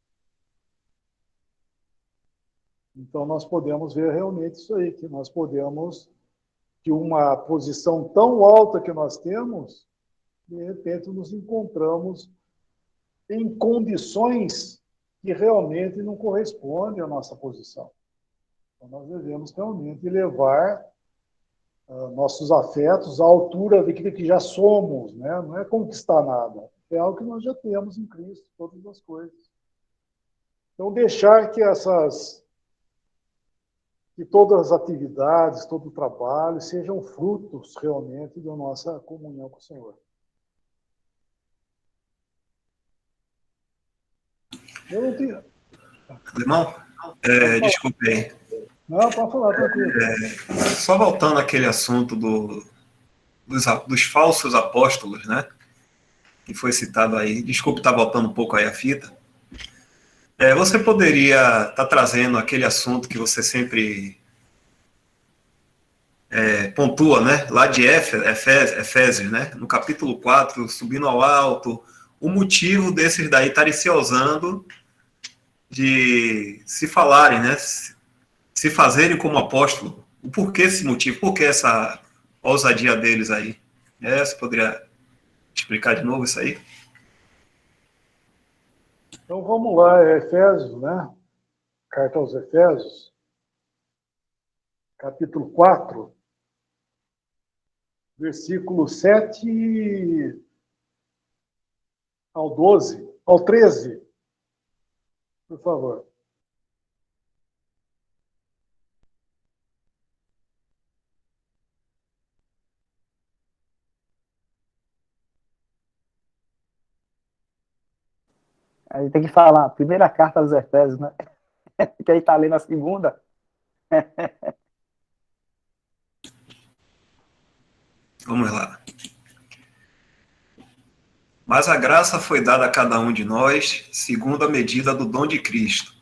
Então nós podemos ver realmente isso aí, que nós podemos, que uma posição tão alta que nós temos, de repente nos encontramos em condições que realmente não correspondem à nossa posição. Então, nós devemos realmente levar nossos afetos à altura daquilo que já somos, né? Não é conquistar nada, é algo que nós já temos em Cristo, todas as coisas. Então, deixar que todas as atividades, todo o trabalho sejam frutos realmente da nossa comunhão com o Senhor. Eu não tenho... Irmão, desculpe aí. Não, pode falar, tranquilo. Só voltando àquele assunto dos falsos apóstolos, né? Que foi citado aí. Desculpe estar voltando um pouco aí a fita. Você poderia estar trazendo aquele assunto que você sempre pontua, né? Lá de Efésios, né? No capítulo 4, subindo ao alto, o motivo desses daí estarem se ousando de se falarem, né? Se fazerem como apóstolo. O porquê esse motivo? Por que essa ousadia deles aí? Você poderia explicar de novo isso aí? Então vamos lá, Efésios, né? Carta aos Efésios, capítulo 4, versículo 7 ao 12, ao 13. Por favor. A gente tem que falar, a primeira carta aos Efésios, né? Que aí está lendo a segunda. Vamos lá. Mas a graça foi dada a cada um de nós, segundo a medida do dom de Cristo.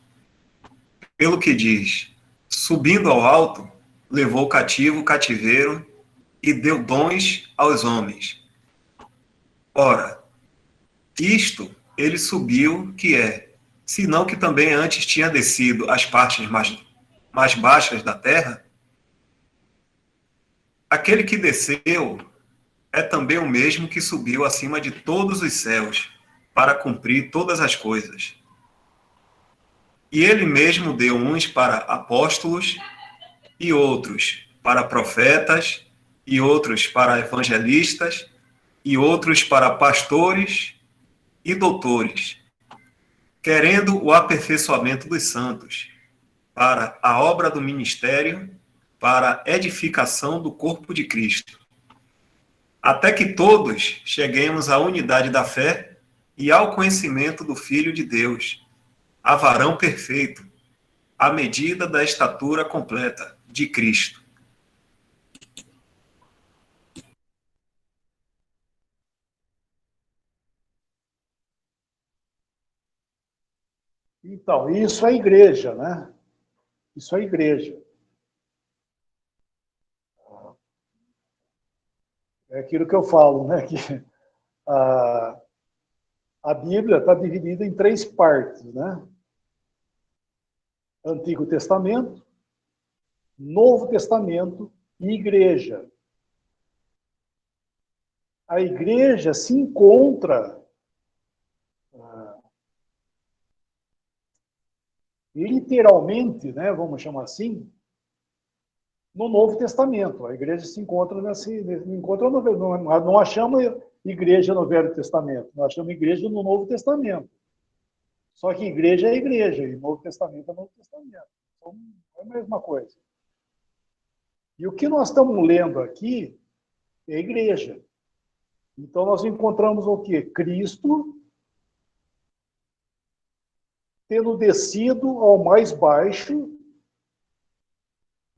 Pelo que diz, subindo ao alto, levou cativo o cativeiro e deu dons aos homens. Ora, isto ele subiu, que senão que também antes tinha descido às partes mais baixas da terra, aquele que desceu é também o mesmo que subiu acima de todos os céus, para cumprir todas as coisas. E ele mesmo deu uns para apóstolos, e outros para profetas, e outros para evangelistas, e outros para pastores e doutores, querendo o aperfeiçoamento dos santos, para a obra do ministério, para a edificação do corpo de Cristo, até que todos cheguemos à unidade da fé e ao conhecimento do Filho de Deus, a varão perfeito, à medida da estatura completa de Cristo. Então, isso é igreja, né? Isso é igreja. É aquilo que eu falo, né? Que a, a Bíblia está dividida em 3 partes, né? Antigo Testamento, Novo Testamento e igreja. A igreja se encontra literalmente, né, vamos chamar assim, no Novo Testamento. A igreja se encontra não achamos igreja no Velho Testamento, nós achamos igreja no Novo Testamento. Só que igreja é igreja, e Novo Testamento é Novo Testamento. Então, é a mesma coisa. E o que nós estamos lendo aqui é a igreja. Então, nós encontramos o quê? Cristo tendo descido ao mais baixo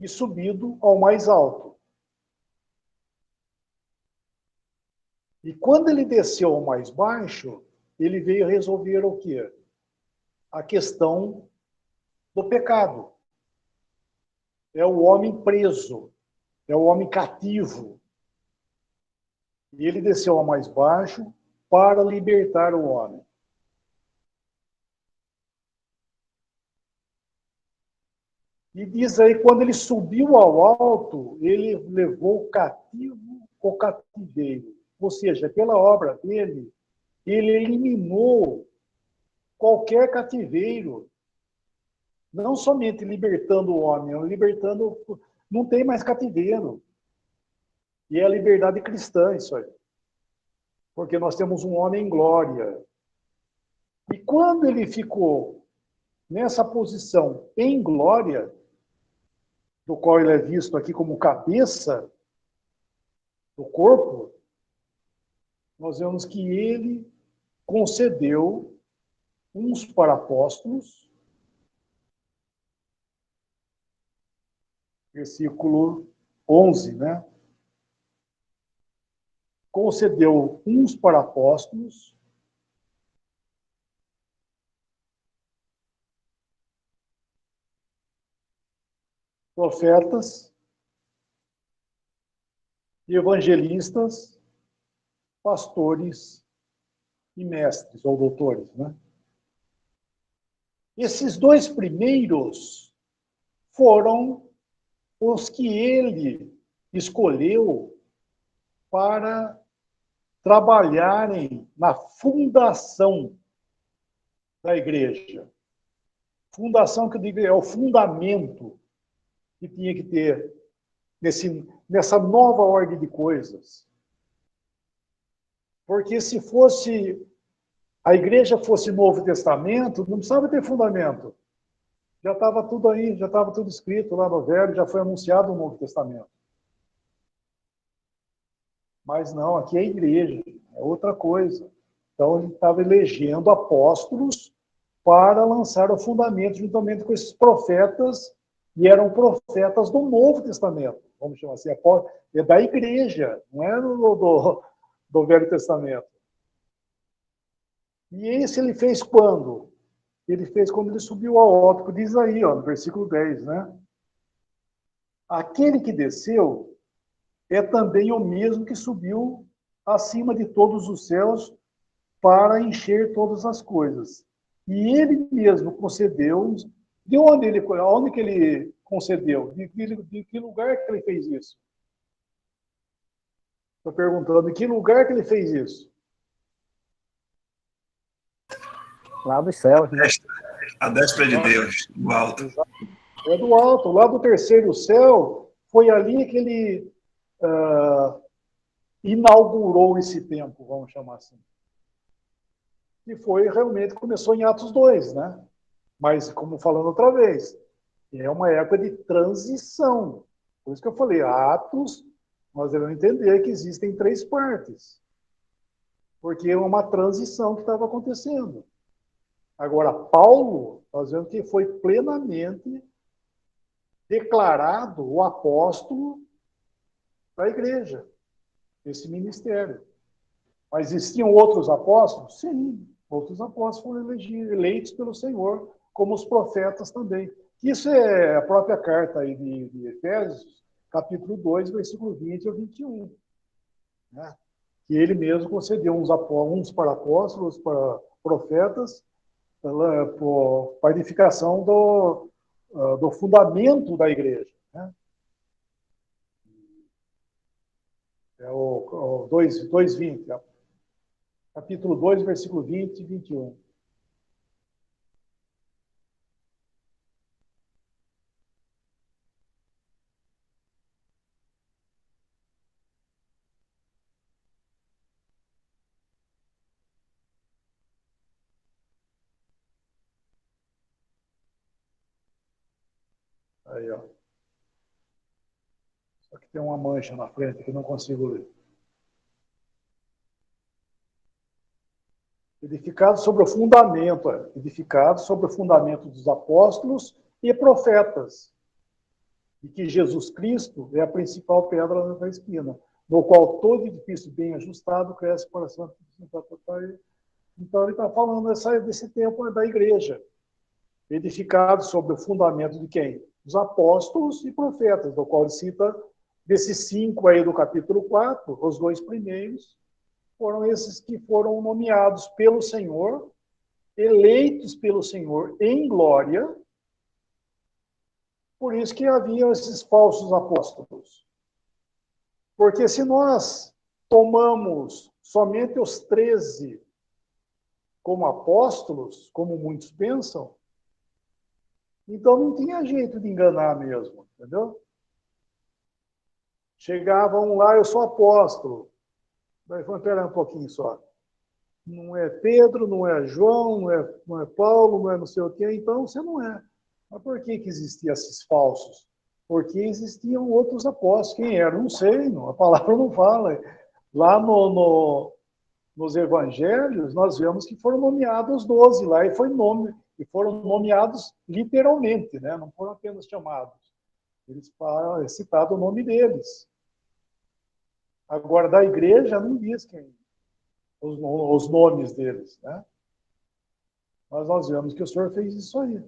e subido ao mais alto. E quando ele desceu ao mais baixo, ele veio resolver o quê? A questão do pecado. É o homem preso, é o homem cativo. E ele desceu ao mais baixo para libertar o homem. E diz aí, quando ele subiu ao alto, ele levou cativo o cativeiro. Ou seja, pela obra dele, ele eliminou qualquer cativeiro. Não somente libertando o homem, libertando... Não tem mais cativeiro. E é a liberdade cristã isso aí. Porque nós temos um homem em glória. E quando ele ficou nessa posição em glória, do qual ele é visto aqui como cabeça do corpo, nós vemos que ele concedeu uns para apóstolos, versículo 11, né? Concedeu uns para apóstolos, profetas, evangelistas, pastores e mestres, ou doutores, né? Esses 2 primeiros foram os que ele escolheu para trabalharem na fundação da igreja. Fundação, que eu digo, é o fundamento que tinha que ter nessa nova ordem de coisas. Porque se fosse a igreja fosse Novo Testamento, não precisava ter fundamento. Já estava tudo aí, já estava tudo escrito lá no Velho, já foi anunciado o Novo Testamento. Mas não, aqui é a igreja, é outra coisa. Então ele estava elegendo apóstolos para lançar o fundamento juntamente com esses profetas, e eram profetas do Novo Testamento, vamos chamar assim, é da igreja, não é do Velho Testamento. E esse ele fez quando? Ele fez quando ele subiu ao alto, diz aí, ó, no versículo 10, né? Aquele que desceu é também o mesmo que subiu acima de todos os céus para encher todas as coisas. E ele mesmo concedeu, de onde que ele concedeu? De que lugar que ele fez isso? Estou perguntando, em que lugar que ele fez isso? Lá dos céus, né? A destra de Deus, do alto. É do alto, lá do terceiro céu, foi ali que ele inaugurou esse templo, vamos chamar assim. que foi realmente, começou em Atos 2, né? Mas, como falando outra vez, é uma época de transição. Por isso que eu falei, Atos, nós devemos entender que existem 3 partes, porque é uma transição que estava acontecendo. Agora, Paulo, nós vemos que foi plenamente declarado o apóstolo da igreja, esse ministério. Mas existiam outros apóstolos? Sim, outros apóstolos foram eleitos pelo Senhor, como os profetas também. Isso é a própria carta aí de Efésios, capítulo 2, versículo 20 ao 21. Né? Que ele mesmo concedeu uns para apóstolos, para profetas, para a edificação do fundamento da igreja. Né? É o 2:20, capítulo 2, versículo 20 e 21. Aí, ó. Só que tem uma mancha na frente que não consigo ler. Edificado sobre o fundamento, edificado sobre o fundamento dos apóstolos e profetas, e que Jesus Cristo é a principal pedra da espina, no qual todo edifício bem ajustado cresce para a santa. Então ele está falando desse tempo da igreja, edificado sobre o fundamento de quem? Os apóstolos e profetas, do qual ele cita desses 5 aí do capítulo 4, os 2 primeiros, foram esses que foram nomeados pelo Senhor, eleitos pelo Senhor em glória. Por isso que havia esses falsos apóstolos. Porque se nós tomamos somente os 13 como apóstolos, como muitos pensam, então não tinha jeito de enganar mesmo, entendeu? Chegavam lá, eu sou apóstolo. Daí vamos esperar um pouquinho só. Não é Pedro, não é João, não é Paulo, não é não sei o quê, então você não é. Mas por que existiam esses falsos? Porque existiam outros apóstolos. Quem eram? Não sei, a palavra não fala. Lá nos evangelhos, nós vemos que foram nomeados 12 lá, e foram nomeados literalmente, né? Não foram apenas chamados. Eles falam, é citado o nome deles. Agora, da igreja, não diz quem os nomes deles, né? Mas nós vemos que o Senhor fez isso aí.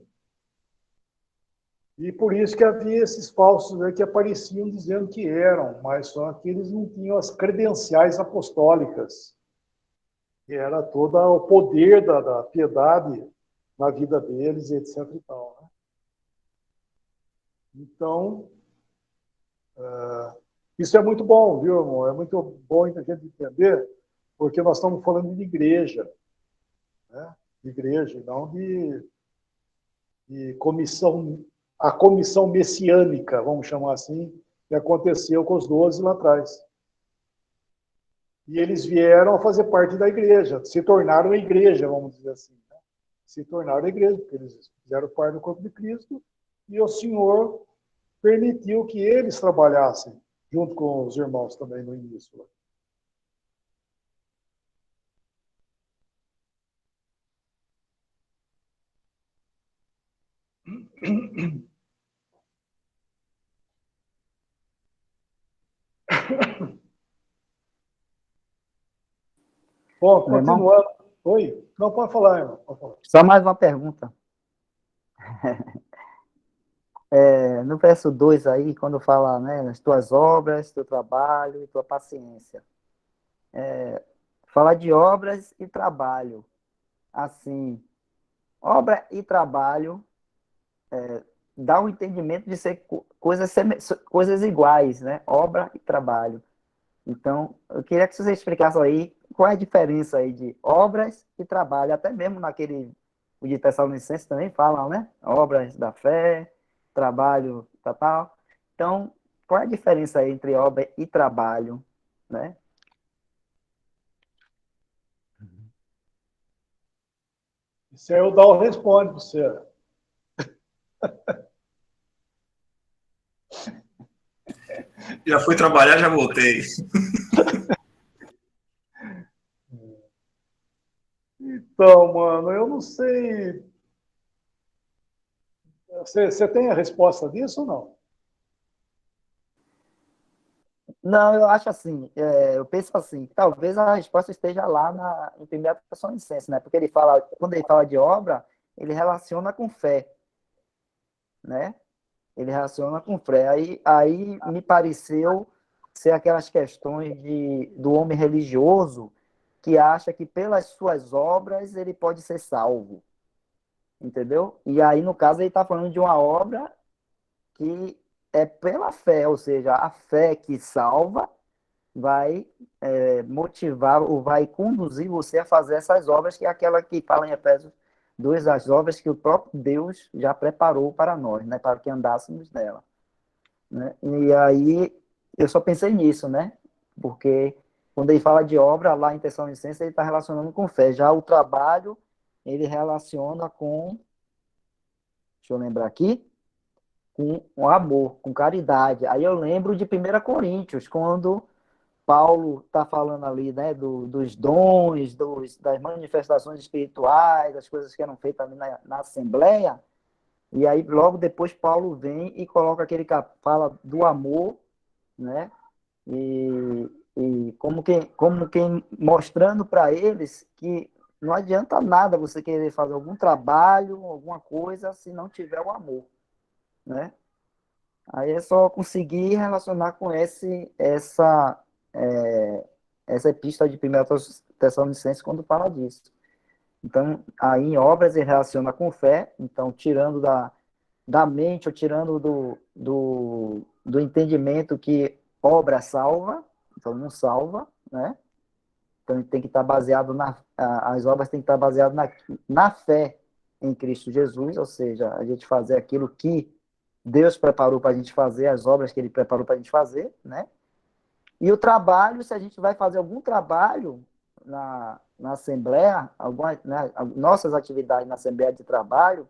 E por isso que havia esses falsos aí que apareciam dizendo que eram, mas só que eles não tinham as credenciais apostólicas, que era todo o poder da piedade na vida deles, etc. e tal, né? Então, isso é muito bom, viu, irmão? É muito bom a gente entender, porque nós estamos falando de igreja, né? De igreja, e não de comissão, a comissão messiânica, vamos chamar assim, que aconteceu com os 12 lá atrás. E eles vieram a fazer parte da igreja, se tornaram a igreja, vamos dizer assim. Né? Se tornaram a igreja, porque eles fizeram parte do corpo de Cristo, e o Senhor permitiu que eles trabalhassem, junto com os irmãos também no início. Bom, Meu irmão, continuando. Oi? Não, pode falar, irmão. Pode falar. só mais uma pergunta. No verso 2 aí, quando fala, né, as tuas obras, teu trabalho e tua paciência. Fala de obras e trabalho. Assim, obra e trabalho dá o entendimento de ser coisas iguais, né? Obra e trabalho. Então, eu queria que você explicasse aí qual é a diferença aí de obras e trabalho, até mesmo naquele, o de Tessalonicenses também falam, né? Obras da fé, trabalho, tal. Então, qual é a diferença aí entre obra e trabalho, né? Isso aí o Dal responde para você. Já fui trabalhar, já voltei. Então, mano, eu não sei. Você tem a resposta disso ou não? Não, eu acho assim, eu penso assim, talvez a resposta esteja lá em 1 Tessalonicenses, né? Porque ele fala, quando ele fala de obra, ele relaciona com fé, né? Ele relaciona com fé. Aí me pareceu ser aquelas questões do homem religioso que acha que pelas suas obras ele pode ser salvo, entendeu? E aí, no caso, ele está falando de uma obra que é pela fé, ou seja, a fé que salva vai motivar ou vai conduzir você a fazer essas obras, que é aquela que fala em Efésios 2, as obras que o próprio Deus já preparou para nós, né, para que andássemos nela. Né? E aí eu só pensei nisso, né? Porque quando ele fala de obra, lá em Tessalonicenses, ele está relacionando com fé. Já o trabalho, ele relaciona com, deixa eu lembrar aqui, com amor, com caridade. Aí eu lembro de 1 Coríntios, quando Paulo está falando ali, né, dos dons, das manifestações espirituais, das coisas que eram feitas ali na Assembleia, e aí logo depois Paulo vem e coloca aquele que fala do amor, né, e como quem mostrando para eles que não adianta nada você querer fazer algum trabalho, alguma coisa, se não tiver o amor, né? Aí é só conseguir relacionar com é, essa epístola de 1 Tessalonicenses quando fala disso. Então, aí em obras ele relaciona com fé, então tirando da mente ou tirando do entendimento que obra salva, então não salva, né? Então tem que estar baseado as obras têm que estar baseadas na fé em Cristo Jesus, ou seja, a gente fazer aquilo que Deus preparou para a gente fazer, as obras que Ele preparou para a gente fazer, né? E o trabalho, se a gente vai fazer algum trabalho na Assembleia, né, nossas atividades na Assembleia de Trabalho,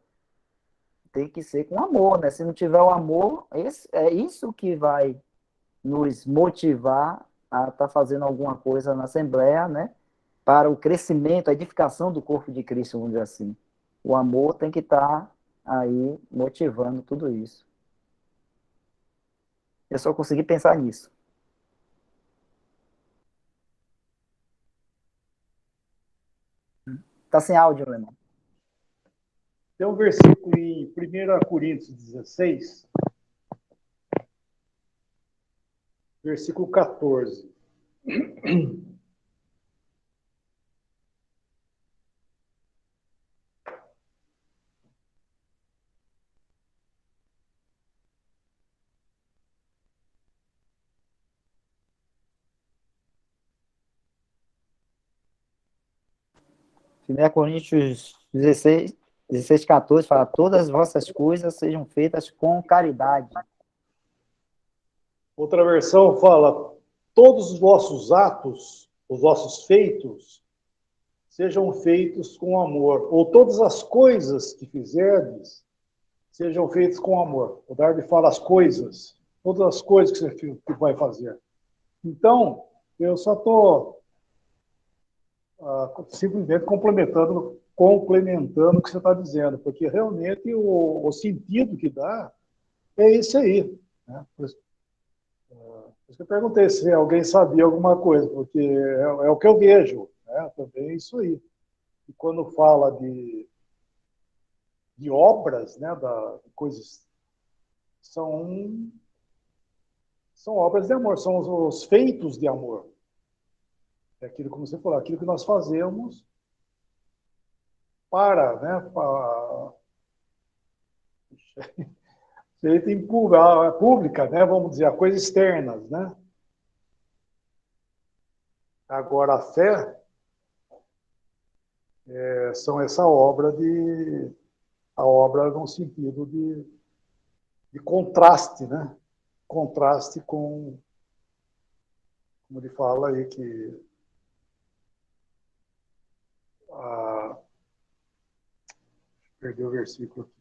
tem que ser com amor, né? Se não tiver o amor, é isso que vai nos motivar a estar fazendo alguma coisa na Assembleia, né? Para o crescimento, a edificação do corpo de Cristo, vamos dizer assim. O amor tem que estar aí motivando tudo isso. Eu só consegui pensar nisso. Tá sem áudio, Leandro. Tem um versículo em 1 Coríntios 16, versículo 14. Primeira Coríntios 16, 14, fala: todas as vossas coisas sejam feitas com caridade. Outra versão fala: todos os vossos atos, os vossos feitos, sejam feitos com amor. Ou todas as coisas que fizerdes, sejam feitas com amor. O Darby fala as coisas, todas as coisas que você vai fazer. Então, eu só estou simplesmente complementando o que você está dizendo, porque realmente o sentido que dá é esse aí. Né? Por isso que eu perguntei se alguém sabia alguma coisa, porque é o que eu vejo, né? Também é isso aí. E quando fala de obras, né, de coisas, são, são obras de amor, são os feitos de amor. É aquilo, como você falou, aquilo que nós fazemos né, feito em pública, né, vamos dizer, a coisas externas, né? Agora, a fé são essa a obra no sentido de contraste, né? Contraste com, como ele fala aí, que Perdi o versículo aqui.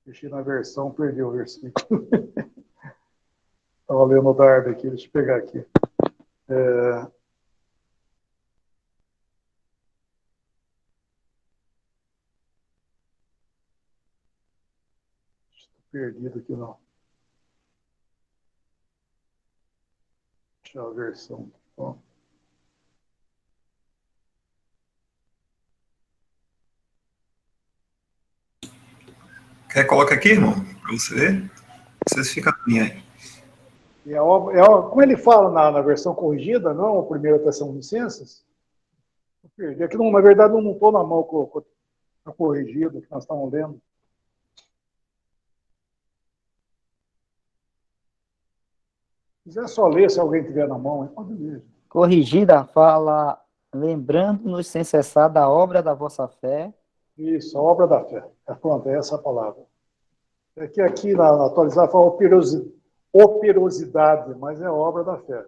Mexi na versão, perdi o versículo. Estava lendo o dardo aqui, deixa eu pegar aqui. Estou perdido aqui, não. Deixa eu ver a versão. Bom. Quer colocar aqui, irmão? Para você ver? Vocês ficam bem aí. Como ele fala na versão corrigida, não a primeira Tessalonicenses, eu perdi. Aqui, na verdade, eu não estou na mão com a corrigida que nós estamos lendo. Se quiser só ler, se alguém tiver na mão, pode ler. Corrigida fala, lembrando-nos sem cessar da obra da vossa fé. Isso, a obra da fé. Pronto, é essa a palavra. É que aqui na atualizada fala operosidade, mas é obra da fé.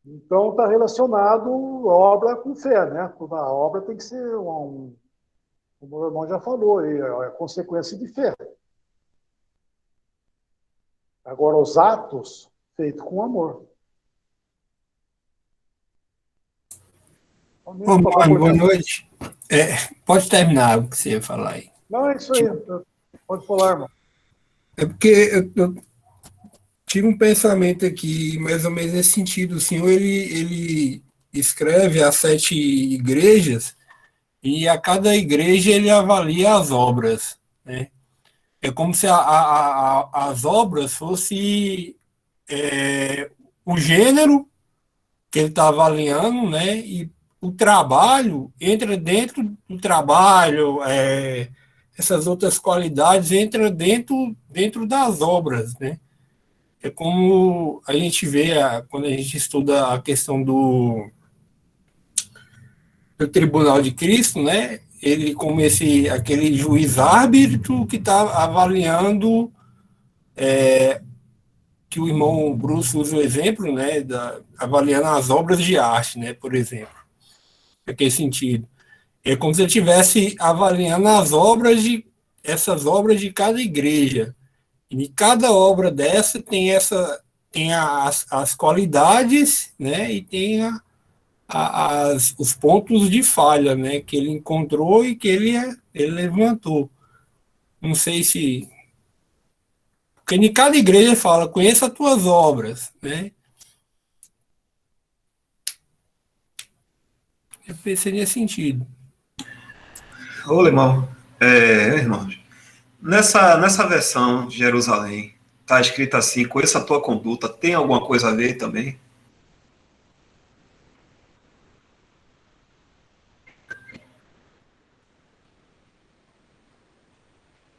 Então está relacionado a obra com fé, né? Toda a obra tem que ser como o irmão já falou, é consequência de fé. Agora, os atos feitos com amor. Ô, mano, boa noite. Pode terminar o que você ia falar aí. Não, é isso aí. Pode falar, irmão. É porque eu tive um pensamento aqui, mais ou menos nesse sentido. O senhor, ele escreve as 7 igrejas e a cada igreja ele avalia as obras, né? É como se as obras fosse o gênero que ele está avaliando, né? E o trabalho entra dentro do trabalho, essas outras qualidades entra dentro das obras, né? É como a gente vê quando a gente estuda a questão do Tribunal de Cristo, né? Ele como aquele juiz árbitro que está avaliando, que o irmão Bruce usa o exemplo, né? Avaliando as obras de arte, né? Por exemplo, naquele sentido. É como se ele estivesse avaliando essas obras de cada igreja. E cada obra dessa tem as qualidades, né? E tem os pontos de falha, né? Que ele encontrou e que ele levantou. Não sei se. Porque em cada igreja fala, conheça as tuas obras, né? Eu pensei nesse sentido. Ô, irmão, irmãos, nessa versão de Jerusalém, está escrito assim, conheça a tua conduta, tem alguma coisa a ver também?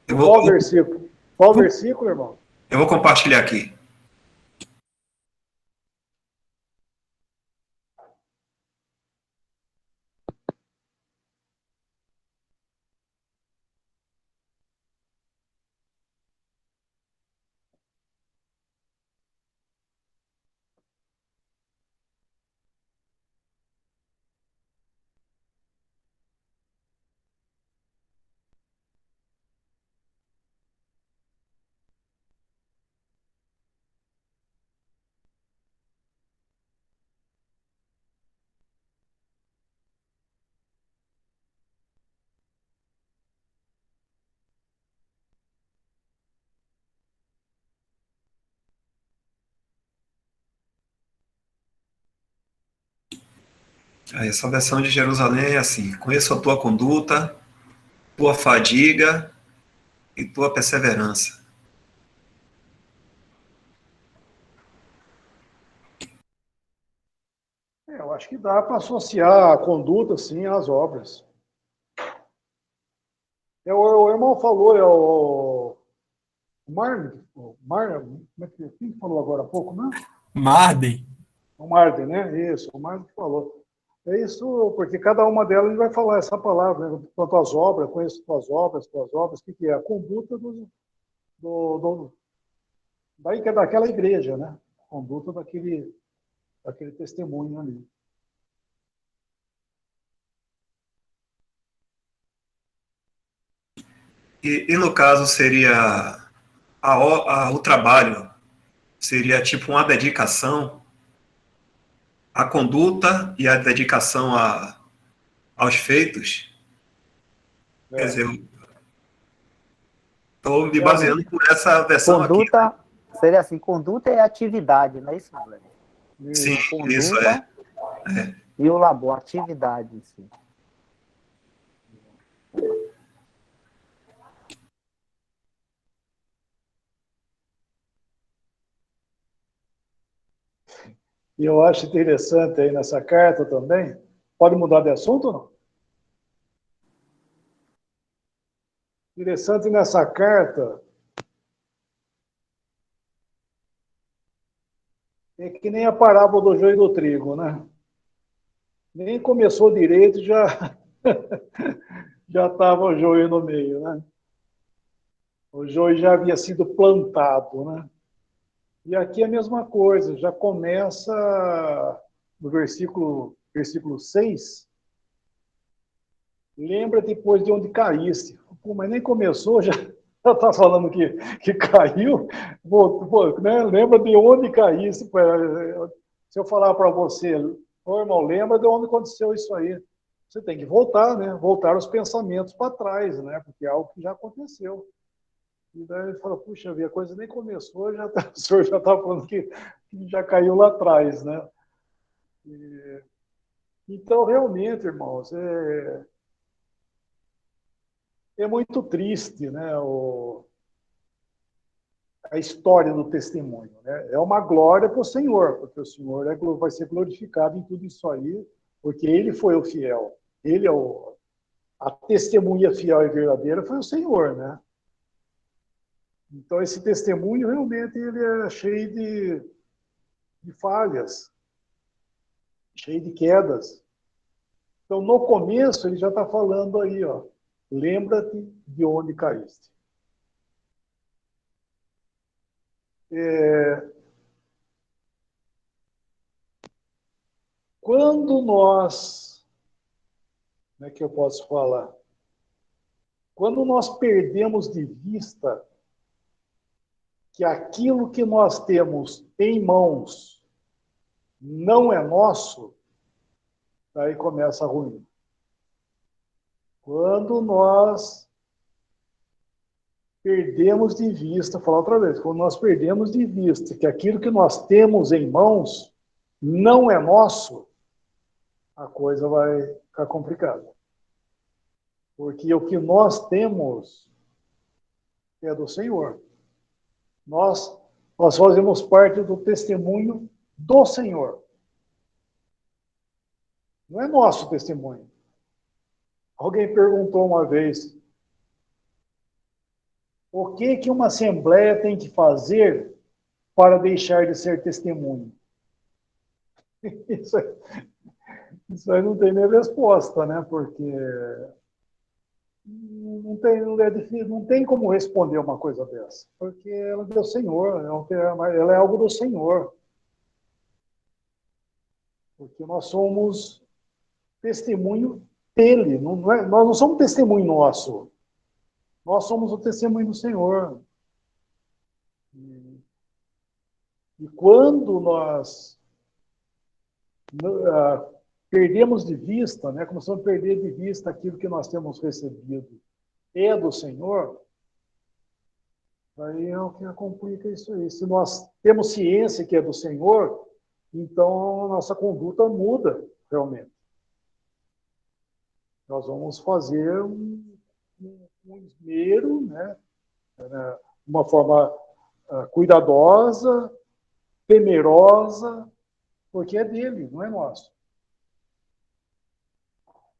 Qual versículo? Qual versículo, irmão? Eu vou compartilhar aqui. Essa versão de Jerusalém é assim: conheça a tua conduta, tua fadiga e tua perseverança. Eu acho que dá para associar a conduta, sim, às obras. O irmão falou, como é que quem falou agora há pouco, né? Marden. O Marden, né? Isso, o Marden falou. É isso, porque cada uma delas ele vai falar essa palavra, né? Quanto às obras, conheço tuas obras, o que é? A conduta daquela igreja, né? A conduta daquele testemunho ali. E no caso seria o trabalho, seria tipo uma dedicação à conduta e a dedicação aos feitos. Quer É, dizer, estou me baseando realmente, por essa versão aqui. Conduta, seria assim, conduta é atividade, não é isso, Valério? Sim, isso. isso é. Conduta e o labor, atividade em si. E eu acho interessante aí nessa carta também. Pode mudar de assunto ou não? Interessante nessa carta é que nem a parábola do joio e do trigo, né? Nem começou direito, já já estava o joio no meio, né? O joio já havia sido plantado, né? E aqui é a mesma coisa, já começa no versículo 6. Lembra depois de onde caíste. Pô, mas nem começou, já está falando que caiu. Né? Lembra de onde caíste. Se eu falar para você, ô irmão, lembra de onde aconteceu isso aí. Você tem que voltar, né? Voltar os pensamentos para trás, né? Porque é algo que já aconteceu. E daí ele fala, puxa vida, a coisa nem começou, o senhor já está falando que já caiu lá atrás, né? Então, realmente, irmãos, é muito triste, né, a história do testemunho. Né? É uma glória para o Senhor, porque o Senhor vai ser glorificado em tudo isso aí, porque Ele foi o fiel. Ele é a testemunha fiel e verdadeira foi o Senhor, né? Então, esse testemunho, realmente, ele é cheio de falhas, cheio de quedas. Então, no começo, ele já está falando aí, ó, lembra-te de onde caíste. Quando nós, como é que eu posso falar? Quando nós perdemos de vista que aquilo que nós temos em mãos não é nosso, aí começa a ruim. Quando nós perdemos de vista, vou falar outra vez, quando nós perdemos de vista que aquilo que nós temos em mãos não é nosso, a coisa vai ficar complicada. Porque o que nós temos é do Senhor. Nós fazemos parte do testemunho do Senhor. Não é nosso testemunho. Alguém perguntou uma vez, o que uma assembleia tem que fazer para deixar de ser testemunho? Isso aí não tem nem resposta, né? Porque não tem como responder uma coisa dessa. Porque ela é do Senhor, ela é algo do Senhor. Porque nós somos testemunho dele, nós não somos testemunho nosso. Nós somos o testemunho do Senhor. E quando nós perdemos de vista, né, começamos a perder de vista aquilo que nós temos recebido é do Senhor, aí é o que complica isso aí. Se nós temos ciência que é do Senhor, então a nossa conduta muda realmente. Nós vamos fazer um esmero, né, uma forma cuidadosa, temerosa, porque é dele, não é nosso.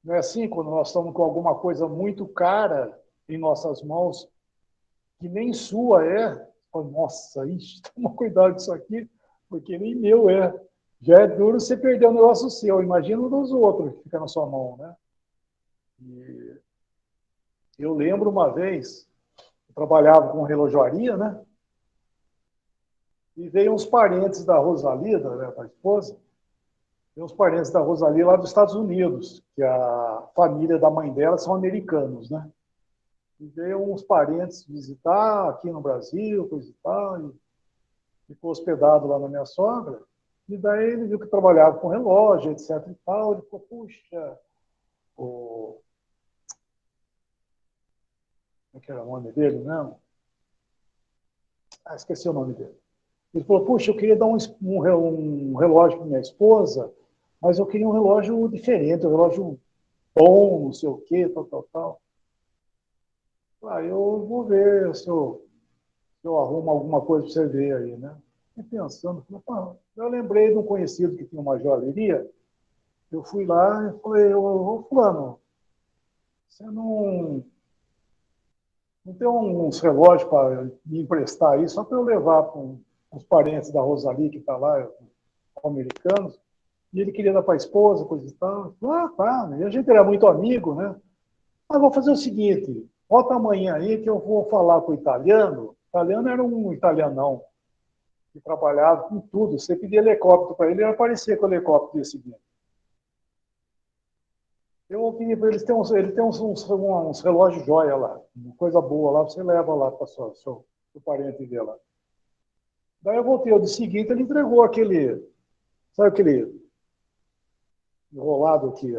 Não é assim, quando nós estamos com alguma coisa muito cara em nossas mãos, que nem sua é, nossa, toma cuidado disso aqui, porque nem meu é. Já é duro você perder um negócio seu, imagina o dos outros que fica na sua mão, né? E eu lembro uma vez, eu trabalhava com relojoaria, né? E veio uns parentes da Rosalida, né, a esposa, veio uns parentes da Rosalida lá dos Estados Unidos, que a família da mãe dela são americanos, né? E veio uns parentes visitar aqui no Brasil, coisa e tal, e ficou hospedado lá na minha sogra. E daí ele viu que eu trabalhava com relógio, etc e tal. Ele falou, puxa, como é que era o nome dele mesmo? Esqueci o nome dele. Ele falou, puxa, eu queria dar um relógio para minha esposa, mas eu queria um relógio diferente, um relógio bom, não sei o quê, tal, tal, tal. Eu vou ver se eu arrumo alguma coisa para você ver aí, né? Fiquei pensando, eu lembrei de um conhecido que tinha uma joalheria, eu fui lá e falei, ô fulano, você não tem uns relógios para me emprestar aí, só para eu levar para uns parentes da Rosalie, que está lá, americanos, e ele queria dar para a esposa, coisa e tal. Eu falei, tá, e a gente era muito amigo, né? Vou fazer o seguinte, volta amanhã aí que eu vou falar com o italiano. O italiano era um italianão que trabalhava com tudo. Você pedia helicóptero para ele aparecia com o helicóptero no dia seguinte. Eu pedi para eles, ele tem uns relógios joia lá, uma coisa boa lá, você leva lá para seu parente dele lá. Daí eu voltei, o dia seguinte ele entregou sabe aquele enrolado que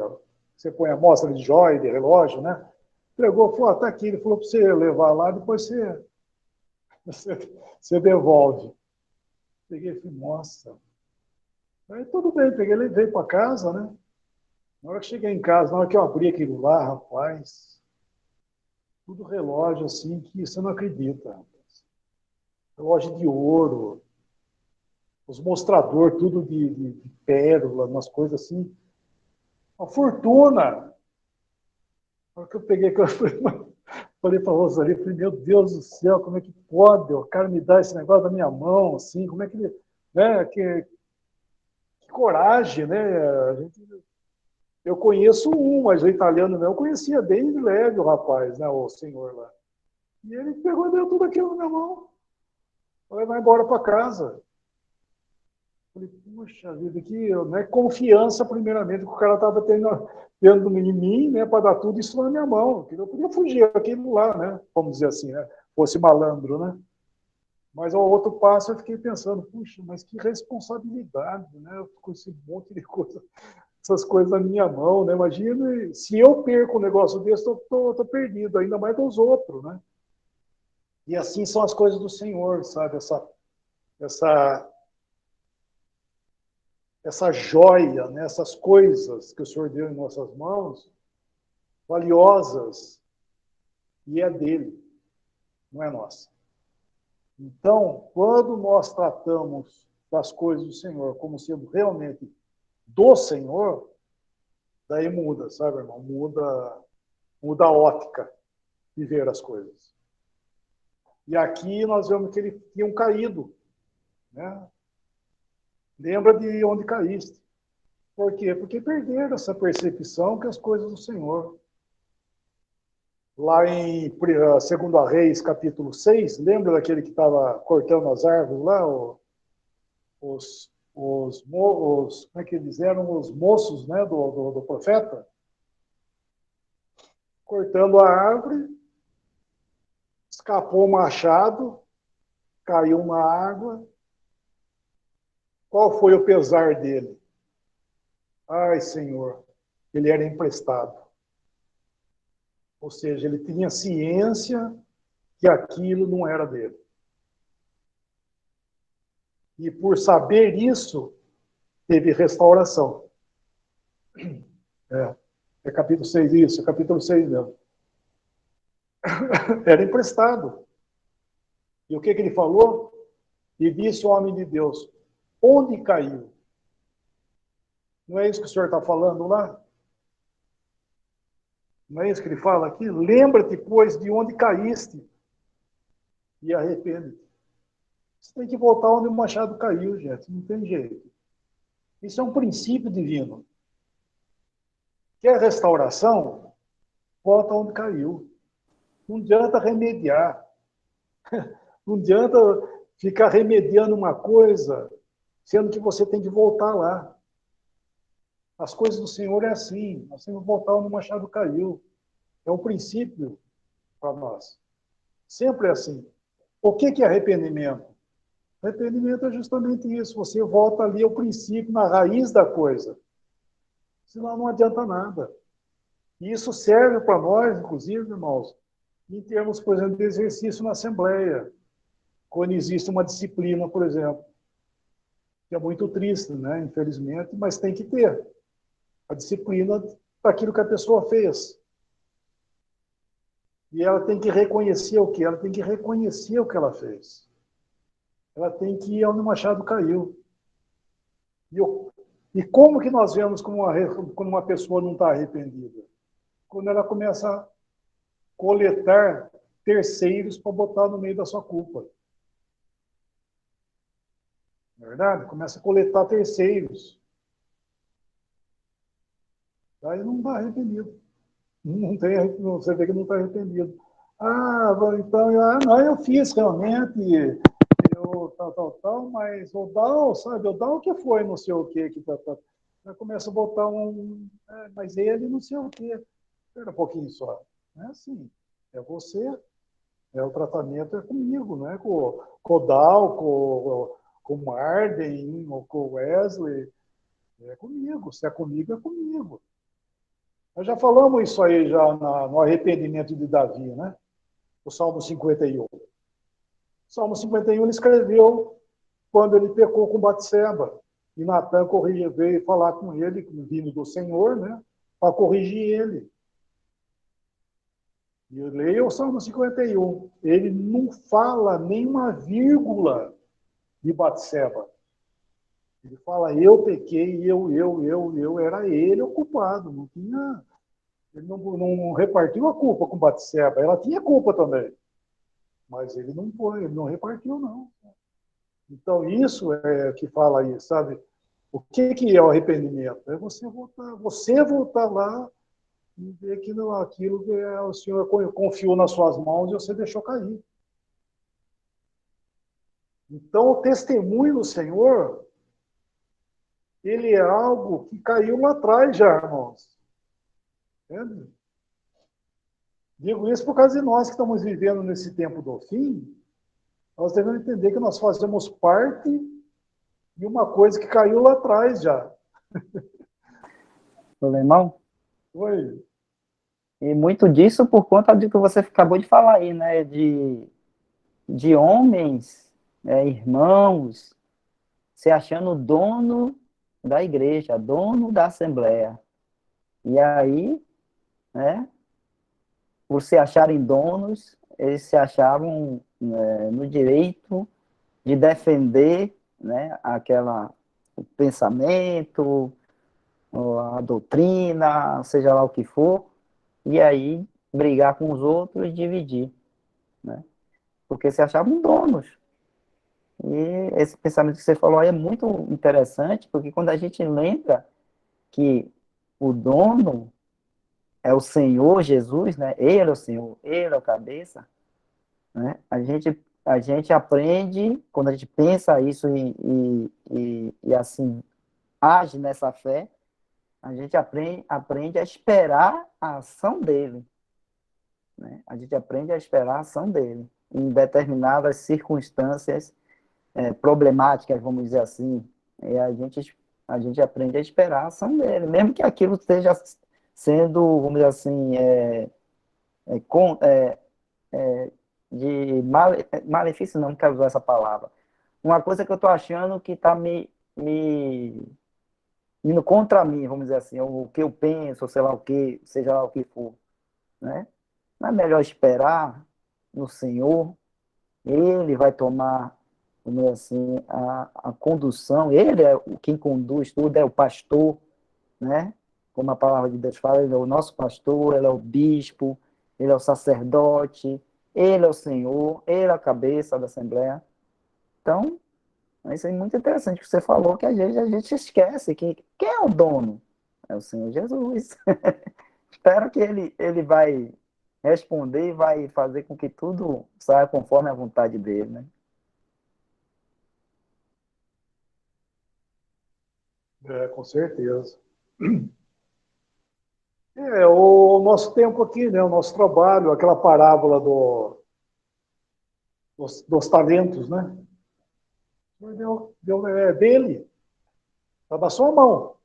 você põe a amostra de joia, de relógio, né? Entregou, falou, tá aqui, ele falou para você levar lá, depois você devolve. Peguei e falei, nossa. Aí tudo bem, peguei, levei para casa, né? Na hora que cheguei em casa, na hora que eu abri aquilo lá, rapaz, tudo relógio assim que você não acredita, rapaz. Relógio de ouro, os mostrador, tudo de pérola, umas coisas assim. Uma fortuna. Na hora que eu peguei, que eu falei para a Rosalie, falei, meu Deus do céu, como é que pode o cara me dar esse negócio da minha mão, assim, como é que ele, né, que coragem, né? Eu conheço mas o italiano não, eu conhecia bem de leve o rapaz, né, o senhor lá. E ele pegou e deu tudo aquilo na minha mão. Falei, vai embora para casa. Falei, puxa vida, que né, confiança, primeiramente, que o cara estava tendo em mim, né, para dar tudo isso na minha mão. Eu podia fugir aquilo lá, né? Vamos dizer assim, né? Fosse malandro, né? Mas ao outro passo eu fiquei pensando, puxa, mas que responsabilidade, né? Com esse monte de coisa, essas coisas na minha mão, né? Imagina, se eu perco um negócio desse, tô perdido, ainda mais dos outros, né? E assim são as coisas do Senhor, sabe? Essa, essa joia, né? Essas coisas que o Senhor deu em nossas mãos, valiosas, e é dele, não é nossa. Então, quando nós tratamos das coisas do Senhor como sendo realmente do Senhor, daí muda, sabe, irmão? Muda a ótica de ver as coisas. E aqui nós vemos que eles tinham caído, né? Lembra de onde caíste. Por quê? Porque perderam essa percepção que as coisas do Senhor. Lá em 2 Reis, capítulo 6, lembra daquele que estava cortando as árvores lá? Como é que eles eram? Os moços, né, do profeta? Cortando a árvore, escapou o machado, caiu na água. Qual foi o pesar dele? Ai, Senhor, ele era emprestado. Ou seja, ele tinha ciência que aquilo não era dele. E por saber isso, teve restauração. É capítulo 6 isso, é capítulo 6 mesmo. Era emprestado. E o que ele falou? E disse o homem de Deus, onde caiu? Não é isso que o senhor está falando lá? Não é isso que ele fala aqui? Lembra-te, pois, de onde caíste e arrepende-te. Você tem que voltar onde o machado caiu, gente. Não tem jeito. Isso é um princípio divino. Quer restauração? Volta onde caiu. Não adianta remediar. Não adianta ficar remediando uma coisa, sendo que você tem que voltar lá. As coisas do Senhor é assim. Nós temos que voltar onde o machado caiu. É um princípio para nós. Sempre é assim. O que é arrependimento? Arrependimento é justamente isso. Você volta ali ao princípio, na raiz da coisa. Senão não adianta nada. E isso serve para nós, inclusive, irmãos, em termos, por exemplo, de exercício na Assembleia. Quando existe uma disciplina, por exemplo, que é muito triste, né? Infelizmente, mas tem que ter a disciplina daquilo que a pessoa fez. E ela tem que reconhecer o que? Ela tem que reconhecer o que ela fez. Ela tem que ir onde o machado caiu. E como que nós vemos quando uma pessoa não está arrependida? Quando ela começa a coletar terceiros para botar no meio da sua culpa. Não é verdade? Começa a coletar terceiros. Aí não está arrependido. Não tem, você vê que não está arrependido. Então, não, eu fiz realmente, eu tal, mas o Dal, sabe, o Dal que foi não sei o que, Aí começa a botar mas ele não sei o que. Espera um pouquinho só. Não é assim. É você, o tratamento é comigo, não é com o Dal, com o Marden, ou com o Wesley. É comigo. Se é comigo, é comigo. Nós já falamos isso aí já no arrependimento de Davi, né? O Salmo 51. O Salmo 51 ele escreveu quando ele pecou com Batseba. E Natan veio falar com ele, vindo do Senhor, né? Para corrigir ele. E eu leio o Salmo 51. Ele não fala nem uma vírgula de Batseba. Ele fala, eu pequei, era ele o culpado. Não tinha... Ele não repartiu a culpa com Batseba. Ela tinha culpa também. Mas ele não repartiu, não. Então, isso é que fala aí, sabe? O que é o arrependimento? É você voltar lá e ver que não, aquilo que o Senhor confiou nas suas mãos e você deixou cair. Então, o testemunho do Senhor, ele é algo que caiu lá atrás já, irmãos. Entende? Digo isso por causa de nós que estamos vivendo nesse tempo do fim, nós devemos entender que nós fazemos parte de uma coisa que caiu lá atrás já. Alemão? Oi. E muito disso por conta do que você acabou de falar aí, né? De homens, irmãos, se achando dono da igreja, dono da assembleia. E aí, né? Por se acharem donos, eles se achavam no direito de defender, né? O pensamento, a doutrina, seja lá o que for, e aí brigar com os outros e dividir, né? Porque se achavam donos. E esse pensamento que você falou aí é muito interessante, porque quando a gente lembra que o dono é o Senhor Jesus, né? Ele é o Senhor, ele é o cabeça, né? A gente aprende, quando a gente pensa isso e assim age nessa fé, a gente aprende a esperar a ação dele, né? A gente aprende a esperar a ação dele em determinadas circunstâncias problemáticas, vamos dizer assim. E a gente aprende a esperar a ação dele, mesmo que aquilo esteja sendo, vamos dizer assim, com, de malefício, não quero usar essa palavra. Uma coisa que eu estou achando que está me indo contra mim, vamos dizer assim, o que eu penso, sei lá o que, seja lá o que for, né? Não é melhor esperar no Senhor, ele vai tomar, vamos dizer assim, a condução, ele é quem conduz tudo, é o pastor, né? Como a palavra de Deus fala, ele é o nosso pastor, ele é o bispo, ele é o sacerdote, ele é o Senhor, ele é a cabeça da Assembleia. Então, isso é muito interessante que você falou, que às vezes a gente esquece que quem é o dono? É o Senhor Jesus. Espero que ele vai responder e vai fazer com que tudo saia conforme a vontade dele, né? Com certeza. nosso tempo aqui, né? O nosso trabalho, aquela parábola dos talentos, né? É dele, está na sua mão,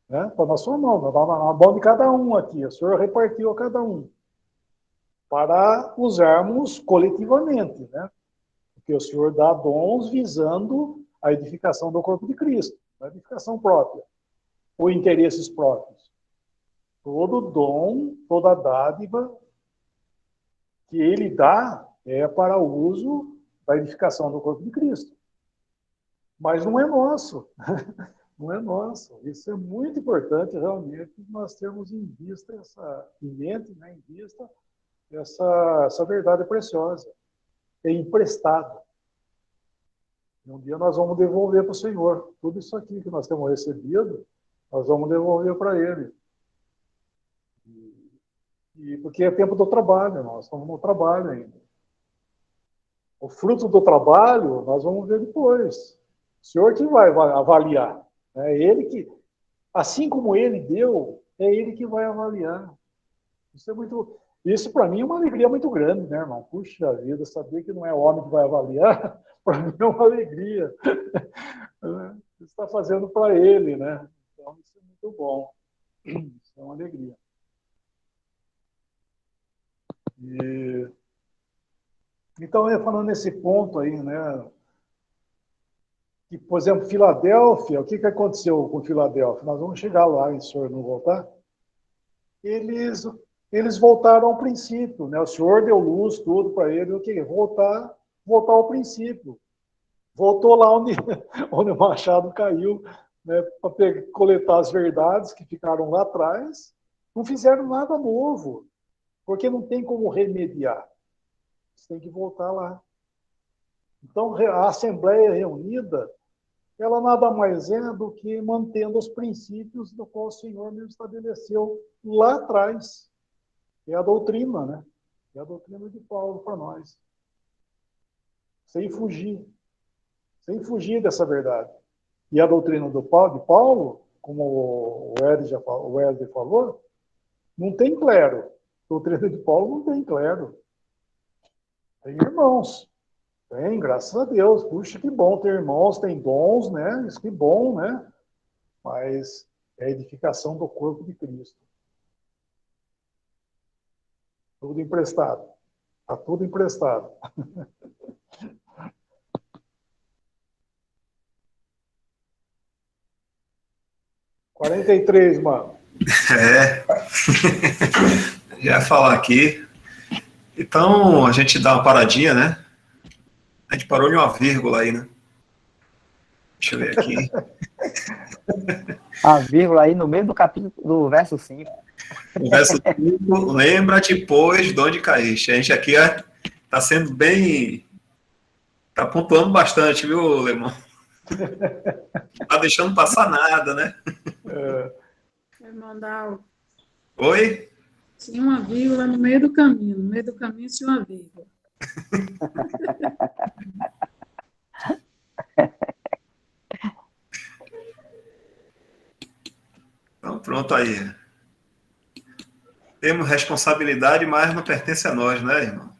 né? Está na sua mão, está na mão de cada um aqui. O Senhor repartiu a cada um para usarmos coletivamente, né? Porque o Senhor dá dons visando a edificação do corpo de Cristo, a edificação própria, ou interesses próprios. Todo dom, toda dádiva que ele dá é para o uso da edificação do corpo de Cristo. Mas não é nosso. Não é nosso. Isso é muito importante, realmente, nós termos em vista em mente, né, em vista essa verdade preciosa. É emprestado. E um dia nós vamos devolver para o Senhor. Tudo isso aqui que nós temos recebido, nós vamos devolver para Ele. Porque é tempo do trabalho, nós estamos no trabalho ainda. O fruto do trabalho, nós vamos ver depois. O Senhor que vai avaliar. É Ele que, assim como Ele deu, é Ele que vai avaliar. Isso para mim é uma alegria muito grande, né, irmão? Puxa vida, saber que não é o homem que vai avaliar, para mim é uma alegria. Você está fazendo para Ele, né? Então isso é muito bom. Isso é uma alegria. Então, falando nesse ponto aí, né? Que, por exemplo, Filadélfia, o que aconteceu com Filadélfia? Nós vamos chegar lá, se o senhor não voltar. Eles voltaram ao princípio, né? O Senhor deu luz, tudo para ele, o quê? Voltar ao princípio. Voltou lá onde o machado caiu, né? Para coletar as verdades que ficaram lá atrás. Não fizeram nada novo, porque não tem como remediar. Você tem que voltar lá. Então, a Assembleia Reunida, ela nada mais é do que mantendo os princípios do qual o Senhor mesmo estabeleceu lá atrás. É a doutrina, né? É a doutrina de Paulo para nós. Sem fugir dessa verdade. E a doutrina de Paulo, como o Wesley falou, não tem clero. A doutrina de Paulo não tem clero. Tem irmãos. Tem, graças a Deus. Puxa, que bom ter irmãos, tem dons, né? Isso que bom, né? Mas é a edificação do corpo de Cristo. Tudo emprestado. Está tudo emprestado. (43, mano). Já ia falar aqui. Então, a gente dá uma paradinha, né? A gente parou em uma vírgula aí, né? Deixa eu ver aqui. A vírgula aí no meio do capítulo, do verso 5. O verso 5, lembra-te, pois, de onde caíste. A gente aqui está sendo bem... Está pontuando bastante, viu, Lemão? Não está deixando passar nada, né? Vai mandar... Oi? Tinha uma vírgula no meio do caminho. No meio do caminho tinha uma vírgula. Então, pronto aí. Temos responsabilidade, mas não pertence a nós, né, irmão?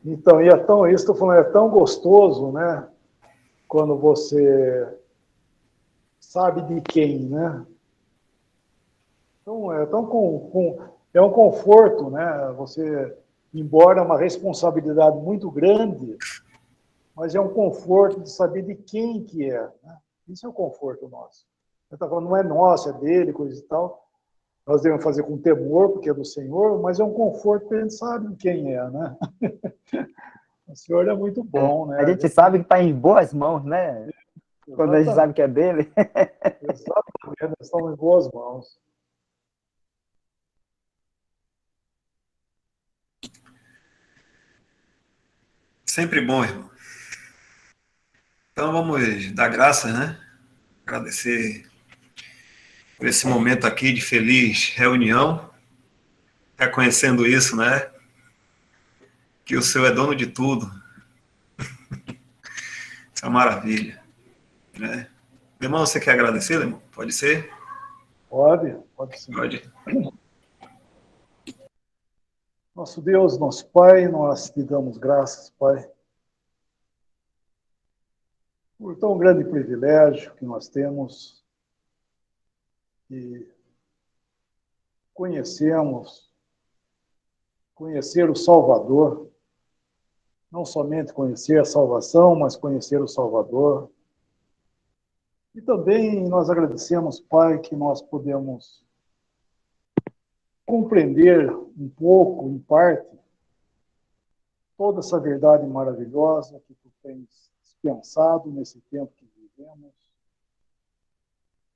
Então, isso estou falando, é tão gostoso, né? Quando você sabe de quem, né? Então, é um conforto, né? Você, embora é uma responsabilidade muito grande, mas é um conforto de saber de quem que é, né? Isso é um conforto nosso. Você está falando, não é nosso, é dele, coisa e tal. Nós devemos fazer com temor, porque é do Senhor, mas é um conforto que a gente sabe quem é, né? O Senhor é muito bom, né? A gente sabe que está em boas mãos, né? Quando a gente sabe que é dele. Exatamente, nós estamos em boas mãos. Sempre bom, irmão. Então vamos dar graças, né? Agradecer por esse momento aqui de feliz reunião, reconhecendo isso, né? Que o Senhor é dono de tudo. Isso é uma maravilha, né? Irmão, você quer agradecer, irmão? Pode ser? Pode sim. Pode. Nosso Deus, nosso Pai, nós te damos graças, Pai, por tão grande privilégio que nós temos de conhecer o Salvador, não somente conhecer a salvação, mas conhecer o Salvador. E também nós agradecemos, Pai, que nós podemos compreender um pouco, em parte, toda essa verdade maravilhosa que tu tens dispensado nesse tempo que vivemos,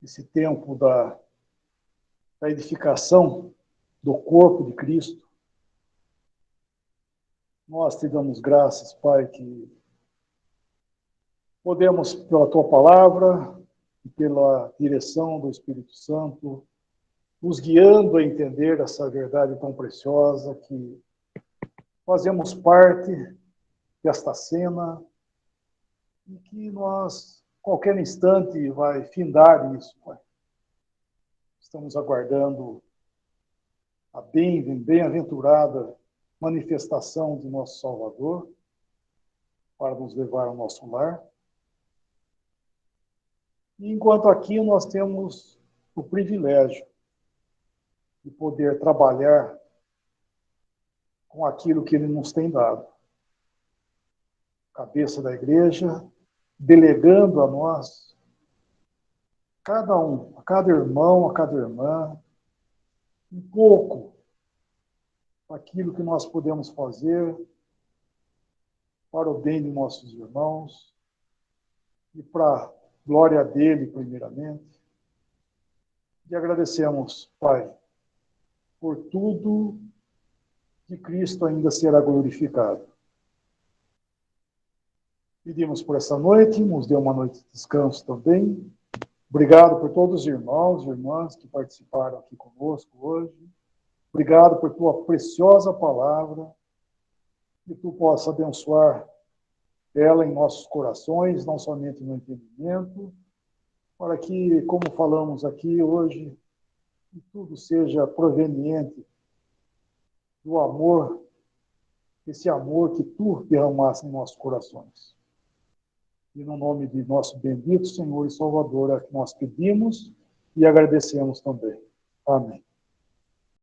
esse tempo da edificação do corpo de Cristo. Nós te damos graças, Pai, que podemos, pela tua palavra e pela direção do Espírito Santo, nos guiando a entender essa verdade tão preciosa, que fazemos parte desta cena e que nós, qualquer instante, vai findar isso, Pai. Estamos aguardando a bem-aventurada manifestação de nosso Salvador para nos levar ao nosso lar. E enquanto aqui nós temos o privilégio de poder trabalhar com aquilo que Ele nos tem dado. Cabeça da igreja, delegando a nós, cada um, a cada irmão, a cada irmã, um pouco daquilo que nós podemos fazer para o bem de nossos irmãos e para a glória dele, primeiramente. E agradecemos, Pai, por tudo que Cristo ainda será glorificado. Pedimos por essa noite, nos dê uma noite de descanso também. Obrigado por todos os irmãos e irmãs que participaram aqui conosco hoje. Obrigado por tua preciosa palavra, que tu possa abençoar ela em nossos corações, não somente no entendimento, para que, como falamos aqui hoje, que tudo seja proveniente do amor, esse amor que tu derramaste em nossos corações. E no nome de nosso bendito Senhor e Salvador, é que nós pedimos e agradecemos também. Amém.